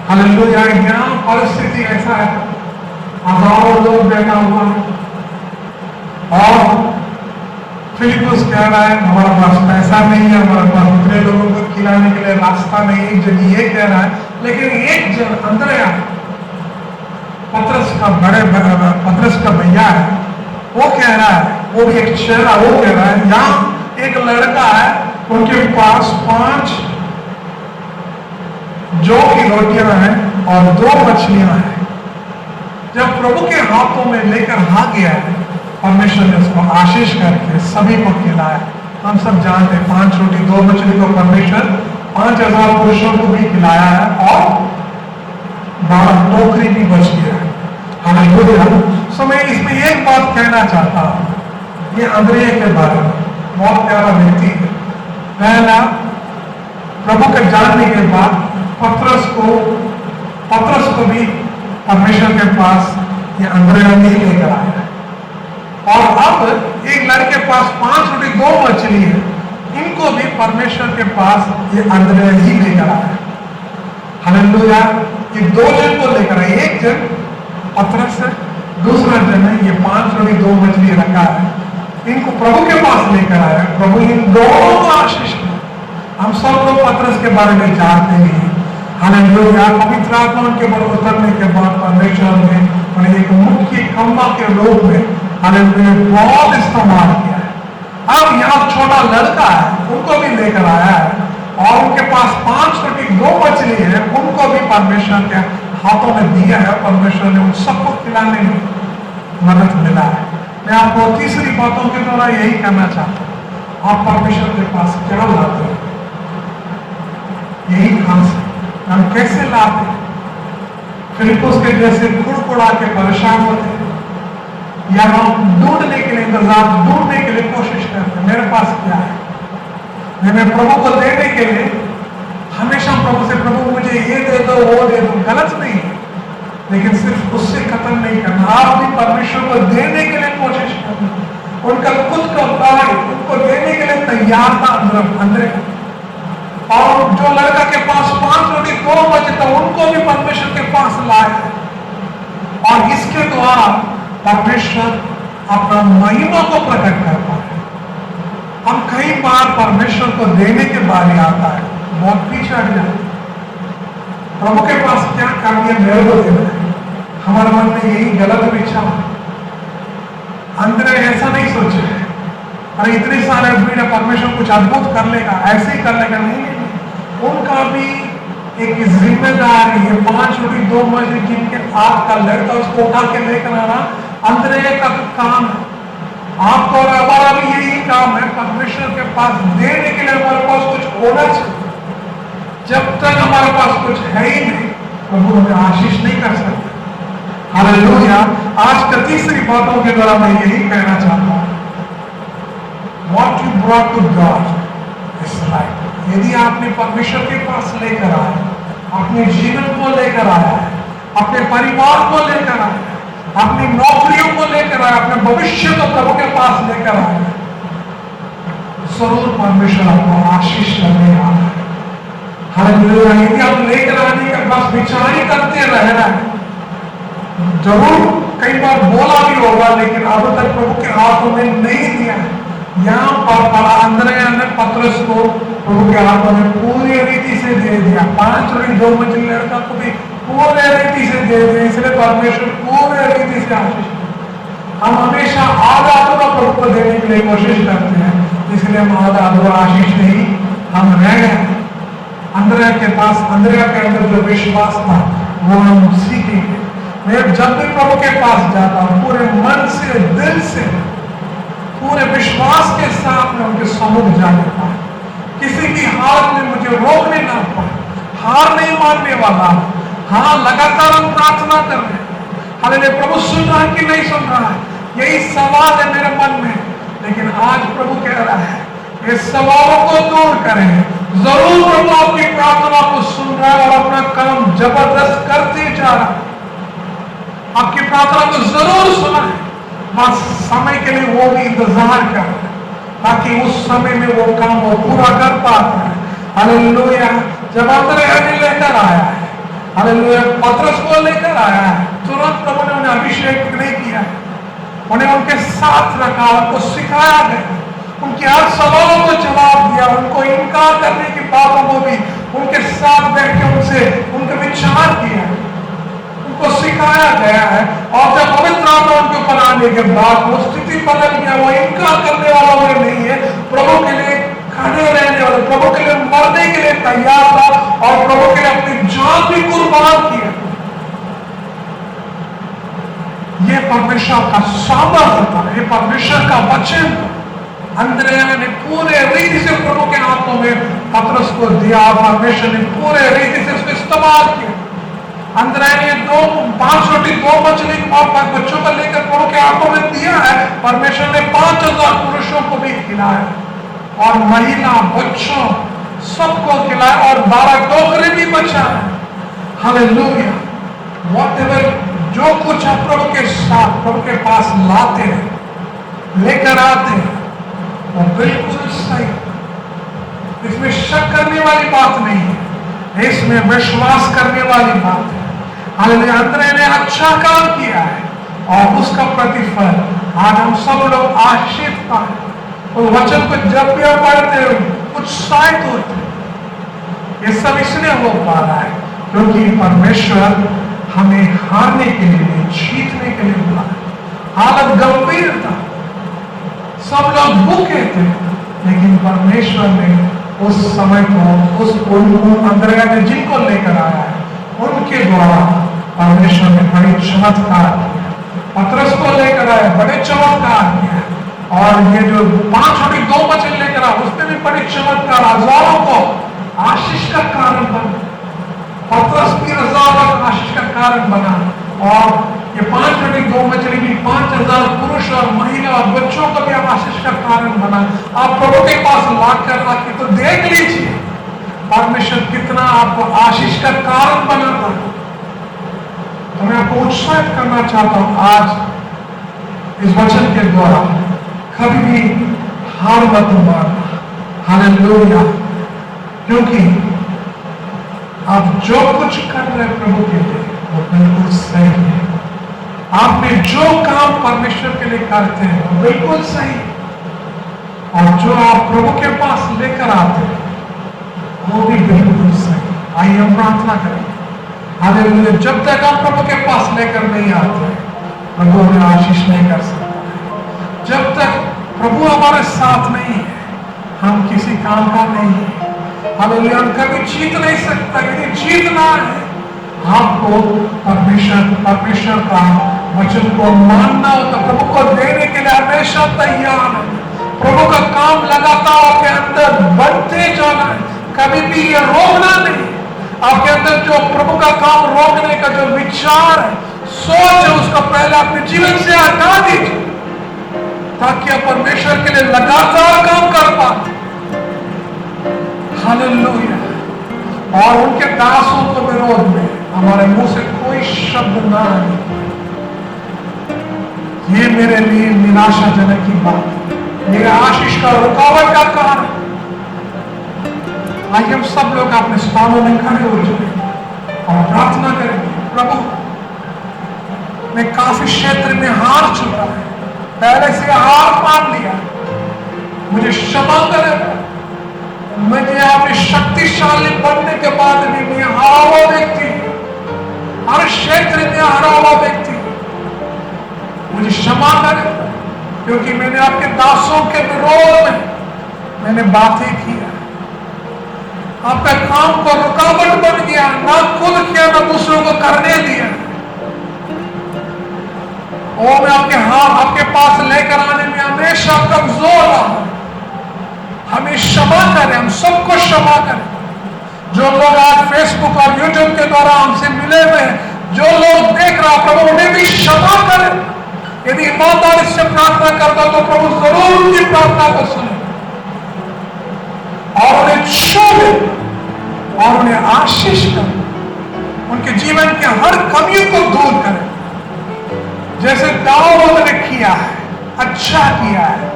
हालेलुया। यहाँ परिस्थिति ऐसा है, हजारों लोग बैठा हुआ है और फिलिप्पुस कह रहा है हमारे पास पैसा नहीं है, हमारे पास इतने लोगों को खिलाने के लिए रास्ता नहीं। एक जन ये कह रहा है, लेकिन एक जन अंद्रया पतरस का भैया है, वो कह रहा है, वो भी एक चेहरा, वो कह रहा है, यहाँ एक लड़का है, उनके पास 5 जो की रोटियां हैं और 2 मछलियां हैं। जब प्रभु के हाथों में लेकर आ गया है, परमेश्वर ने उसको आशीष करके सभी को खिलाया। हम सब जानते हैं 5 रोटी 2 मछली को परमेश्वर 5000 पुरुषों को भी खिलाया है और 12 टोकरी भी बच गया है। हालेलुया। सो मैं इसमें एक बात कहना चाहता हूं, ये अंद्रया के बारे में, बहुत प्यारा व्यक्ति है। पहला, प्रभु के जानने के बाद पतरस को भी परमेश्वर के पास ये अंद्रया नहीं लेकर आया। और अब एक लड़के के पास 5 रोटी 2 मछली है, इनको भी परमेश्वर के पास ये अंद्रया ही लेकर आया। हालेलुया। ये 2 जन को लेकर आए, एक जन पतरस है, दूसरा जन है ये 5 रोटी 2 मछली रखा है, इनको प्रभु के पास लेकर आया। प्रभु इन दोनों को आशीष किया। हम सब लोग पतरस के बारे में जानते हैं। हालेलुया। पवित्र आत्मा उनके ऊपर उतरने के बाद परमेश्वर ने उन्हें एक मुख्य खंभा के रूप में हालेलुया बहुत इस्तेमाल किया है। अब यहाँ छोटा लड़का है, उनको भी लेकर आया है और उनके पास 5 रोटी 2 मछली है, उनको भी परमेश्वर के हाथों में दिया है। परमेश्वर ने उन सबको खिलाने में मदद मिला है। मैं आपको तीसरी बातों के द्वारा यही कहना चाहता हूँ, आप परमेश्वर के पास क्या लाते हैं? यही खास है, हम कैसे लाते हैं? फिलिप्पुस के जैसे कुड़कुड़ा के परेशान होते हैं, या हम ढूंढने के लिए ढूंढने के लिए कोशिश करते हैं, मेरे पास क्या है? मैं प्रभु को देने के लिए हमेशा प्रभु से, प्रभु मुझे ये दे दो, वो दे दो, गलत नहीं है, लेकिन सिर्फ उससे खत्म नहीं करना। आप भी परमेश्वर को देने के लिए कोशिश करना। उनका खुद का भाई उनको देने के लिए तैयार था अंदर। और जो लड़का के पास 5 रोटी 2 मछली था, उनको भी परमेश्वर के पास लाए और इसके द्वारा परमेश्वर अपना महिमा को प्रकट करता है। हम कई बार परमेश्वर को देने के बारे आता है, बहुत पीछे हट जाते। प्रभु के पास क्या करनी है, मेरे को देना है। हमारे मन में यही गलत विचार। अंदर ऐसा नहीं सोचे, अरे इतने सारे भीड़ है, परमेश्वर कुछ अद्भुत कर लेगा, ऐसे ही कर लेगा। नहीं, उनका भी एक जिम्मेदारी है। 5 रोटी 2 मछली जिनके आपका लड़का उसको उठा के लेकर आना अंदर का काम है। आपको और हमारा भी यही काम है, परमेश्वर के पास देने के लिए हमारे पास कुछ होना चाहिए। जब तक हमारे पास कुछ है ही नहीं, प्रभु हमें आशीष नहीं कर सकते। हालेलुया। आज का तीसरी बातों के द्वारा मैं यही कहना चाहता हूं, What you brought to God is right. यदि आपने परमेश्वर के पास लेकर आए, अपने जीवन को लेकर आया है, अपने परिवार को लेकर आया है, अपनी नौकरियों को लेकर आया, अपने भविष्य को प्रभु के पास लेकर आया, जरूर परमेश्वर आपको आशीष करने वाला है। हालेलुया। यदि आप लेकर आने का बस विचार ही करते रह रहे हैं, जरूर कई बार बोला भी होगा, लेकिन अब तक प्रभु के हाथों में नहीं दिया है। यहाँ पर अंद्रया ने पतरस को प्रभु के हाथों में पूरी रीति से दे दिया। 5 रोटी 2 मछली लड़का को भी पूरे रीति से दे दिया, इसलिए परमेश्वर पूरे रीति से आशीष। हम हमेशा आधा अधूरा प्रभु को देने के लिए कोशिश करते हैं, इसलिए हम आधा अधूरा आशीष नहीं हम रह गए। अंद्रया के पास, अंद्रया के अंदर जो विश्वास था वो हम सीखेंगे। मैं जब भी प्रभु के पास जाता हूँ पूरे मन से, दिल से, पूरे विश्वास के साथ में उनके सम्मुख जा लेता हूँ। किसी भी हालत में मुझे रोकने ना पड़े, हार नहीं मानने वाला। हाँ, लगातार हम प्रार्थना कर रहे हैं, हालेलुया। प्रभु सुन रहा है कि नहीं सुन रहा है, यही सवाल है मेरे मन में। लेकिन आज प्रभु कह रहा है ये सवालों को दूर करें। जरूर प्रभु आपकी प्रार्थना को सुन रहा है और अपना काम जबरदस्त करते जा रहा है। आपकी प्रार्थना को जरूर सुना है, बस समय के लिए वो भी इंतजार कर रहा है, ताकि उस समय में वो काम वो पूरा कर पाता है। हालेलुया। जब अंद्रया ने लेकर आया है, हालेलुया, पतरस को लेकर आया है, तुरंत प्रभु ने उन्हें अभिषेक नहीं किया, उन्हें उनके साथ रखा, उनको सिखाया गया, उनके हर सवालों को जवाब दिया, उनको इनकार करने की बातों को भी उनके साथ बैठ के उनसे उनका विचार किया, उनको सिखाया गया है। और जब पवित्र आत्मा उनके ऊपर आने के बाद वो स्थिति बदल गया, वो इनकार करने वाला वो नहीं है, प्रभु के लिए खड़े रहने वाले, प्रभु के लिए मरने के लिए तैयार था और प्रभु के लिए अपनी जान भी कुर्बान किया। ये परमेश्वर का सामर्थ्य था, ये परमेश्वर का वचन था। अंद्रया ने पूरे रीति से प्रभु के हाथों में पतरस को दिया, परमेश्वर ने पूरे रीति से उसको इस्तेमाल किया। अंद्रया ने 5 रोटी 2 मछली और 5 बच्चों को लेकर प्रभु के हाथों में दिया है। परमेश्वर ने 5000 पुरुषों को भी खिलाया और महिला बच्चों सबको खिलाया और 12 टोकरे भी बचाए। हालेलुया। व्हाटएवर, जो कुछ आप प्रभु के साथ, प्रभु के पास लाते हैं, लेकर आते हैं, वो बिल्कुल सही, इसमें शक करने वाली बात नहीं है, इसमें विश्वास करने वाली बात है। हालेलुया। अंद्रया ने अच्छा काम किया है और उसका प्रतिफल आज हम सब लोग आशीष पाए। उस वचन को जब भी आप पढ़ते हो उत्साहित होते हैं। ये सब इसलिए हो पा रहा है क्योंकि परमेश्वर हमें हारने के लिए, जीतने के लिए बुला है। हालत गंभीर था, सब लोग भूखे थे, लेकिन परमेश्वर ने उस समय को, उस अंद्रया ने जिनको लेकर आया है उनके द्वारा परमेश्वर ने बड़े चमत्कार किया। पतरस को लेकर आया, बड़े चमत्कार किया। और ये जो 5 रोटी 2 मछली लेकर आया, उसने भी बड़े चमत्कार, हजारों को आशीष का कारण बना। पतरस भी हजारों का आशीष का कारण बना। और ये 5 रोटी 2 मछली भी 5000 पुरुष और महिला और बच्चों को भी आशीष का कारण बना। आप प्रभु के पास लाकर आके तो देख लीजिए परमेश्वर कितना आपको आशीष का कारण बनाता है। तो मैं आपको उत्साहित करना चाहता हूं आज इस वचन के द्वारा, कभी भी हार मत मानना। हालेलुया। क्योंकि आप जो कुछ कर रहे हैं प्रभु के लिए वो बिल्कुल सही है। आपने जो काम परमेश्वर के लिए करते हैं वो बिल्कुल सही है, और जो आप प्रभु के पास लेकर आते हैं वो भी बिल्कुल सही। आइए हम प्रार्थना करें। हालेलुया। जब तक हम प्रभु के पास लेकर नहीं आते प्रभु हमें आशीष नहीं कर सकता। जब तक प्रभु हमारे साथ नहीं है हम किसी काम का नहीं है। हालेलुया। हम कभी जीत नहीं सकता। यदि जीतना है आपको परमेश्वर का वचन को मानना होता, प्रभु को देने के लिए हमेशा तैयार है। प्रभु का काम लगातार आपके अंदर बढ़ते जाना है, कभी भी ये रोकना नहीं। आपके अंदर जो प्रभु का काम रोकने का जो विचार है, सोच है, उसका पहले अपने जीवन से हटा दीजिए, ताकि आप परमेश्वर के लिए लगातार काम कर पाए। हालेलुया। और उनके दासों के विरोध में हमारे मुंह से कोई शब्द ना आए, ये मेरे लिए निराशाजनक की बात है, मेरे आशीष का रुकावट का कारण। आइए हम सब लोग अपने स्थानों में खड़े हो जाए और प्रार्थना करेंगे। प्रभु मैं काफी क्षेत्र में हार चुका है, पहले से हार मान लिया, मुझे क्षमा करें। मुझे आपने शक्तिशाली बनने के बाद भी मैं हारा हुआ व्यक्ति, हर क्षेत्र में हारा हुआ व्यक्ति, मुझे क्षमा करें, क्योंकि मैंने आपके दासों के विरोध में मैंने बातें की, आपका काम को रुकावट बन गया, ना खुद किया ना दूसरों को करने दिया। और मैं आपके पास लेकर आने में हमेशा कमजोर रहा। हमें क्षमा करें, हम सबको क्षमा करें। जो लोग आज फेसबुक और यूट्यूब के द्वारा हमसे मिले हुए हैं, जो लोग देख रहा, प्रभु उन्हें भी क्षमा करें। यदि ईमानदारी से प्रार्थना करता तो प्रभु जरूर उनकी प्रार्थना को सुने और उन्हें छू ले और उन्हें आशीष करें, उनके जीवन के हर कमियों को दूर करें। जैसे दाऊद ने किया है, अच्छा किया है,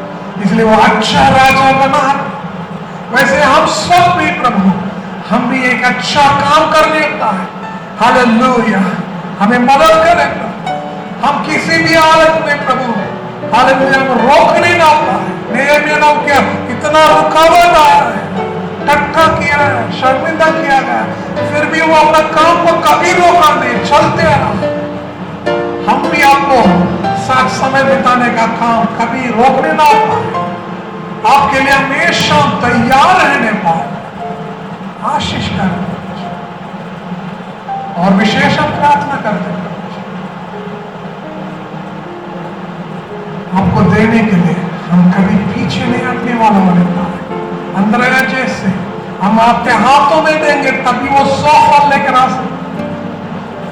इसलिए वो अच्छा राजा बना है, वैसे हम सब भी प्रभु, हम भी एक अच्छा काम करने का है। हालेलुया, हमें मदद करें प्रभु। हम किसी भी हालत में प्रभु, हालेलुया, हम रोक नहीं ना पाए। नेहमिया क्या इतना रुकावट आया है, टट्टा किया है, शर्मिंदा किया गया, फिर भी वो अपना काम को कभी रोका नहीं, चलते रहा। हम भी आपको साथ समय बिताने का काम कभी रोकने ना पाए, आपके लिए हमेशा तैयार रहने पाए। आशीष करें और विशेष हम प्रार्थना करते हैं आपको देने के लिए। हम कभी पीछे नहीं हटने वाला होने पाए। अंदर जैसे हम आपके हाथों में देंगे तभी वो 100 फल लेकर आ सकते।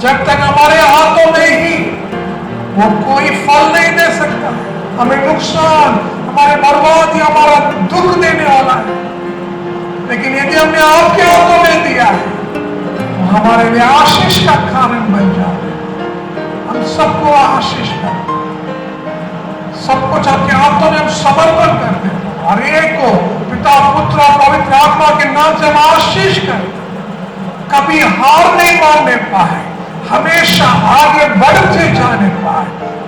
जब तक हमारे हाथों में ही वो कोई फल नहीं दे सकता, हमें नुकसान, हमारे बर्बादी, हमारा दुख देने वाला है। लेकिन यदि हमने आपके हाथों में दिया है, वो हमारे लिए आशीष का कारण बन जाए। हम सबको आशीष करें, सब कुछ आपके हाथों में हम समर्पण करते हैं। हर एक को पिता, पुत्र और पवित्र आत्मा के नाम से हम आशीष करें। कभी हार नहीं मानने पाए, हमेशा आगे बढ़ते जाने पाए।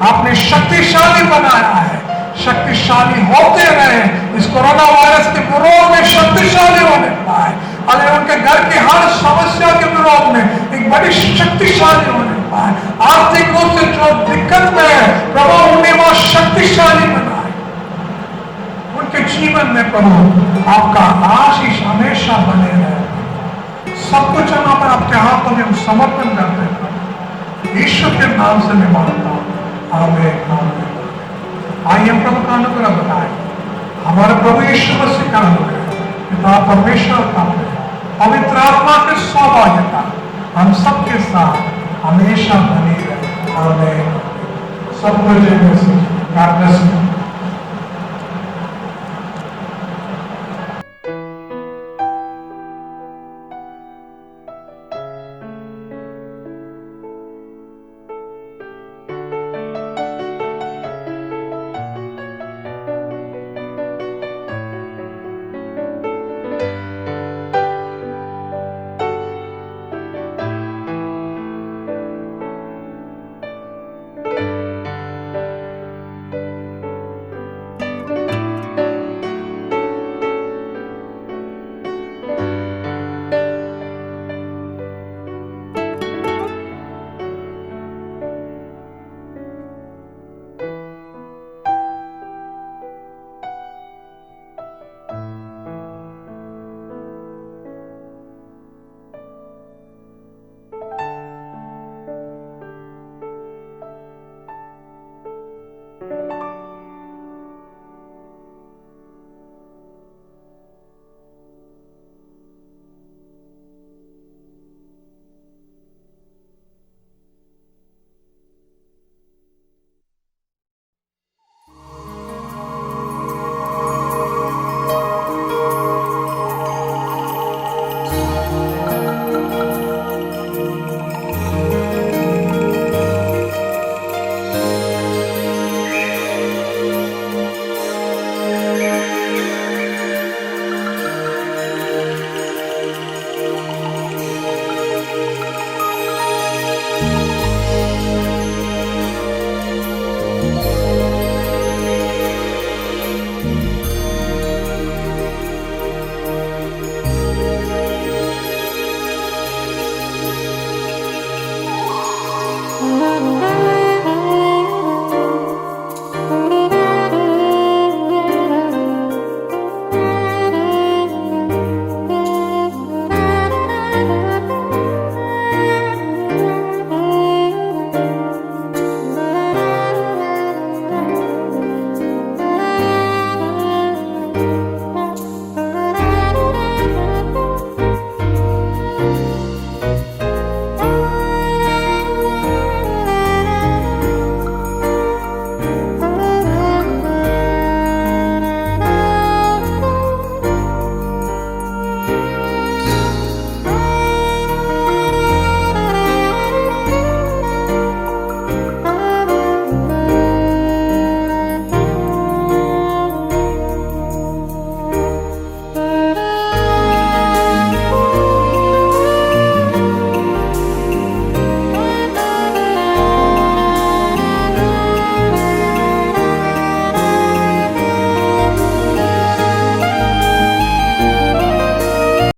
आपने शक्तिशाली बनाया है, शक्तिशाली होते रहे, इस कोरोना वायरस के विरोध में शक्तिशाली होने पाए। अगर उनके घर की हर समस्या के विरोध में एक बड़ी शक्तिशाली होने पाए। आर्थिक रूप से जो दिक्कत में है प्रभु, उन्हें वह शक्तिशाली बनाए। उनके जीवन में प्रभु आपका आशीष हमेशा बने रहे। सब कुछ हम आपके हाथों में हम समर्पण करते हैं। ईश्वर के नाम से मैं मानता हूँ, आमीन आमीन। आइए हम प्रभु का अनुग्रह बताएं। हमारे प्रभु यीशु मसीह का अनुग्रह, पिता परमेश्वर का पवित्र आत्मा की सौभाग्यता हम सबके साथ हमेशा बनी रहे। आमीन। सब कुछ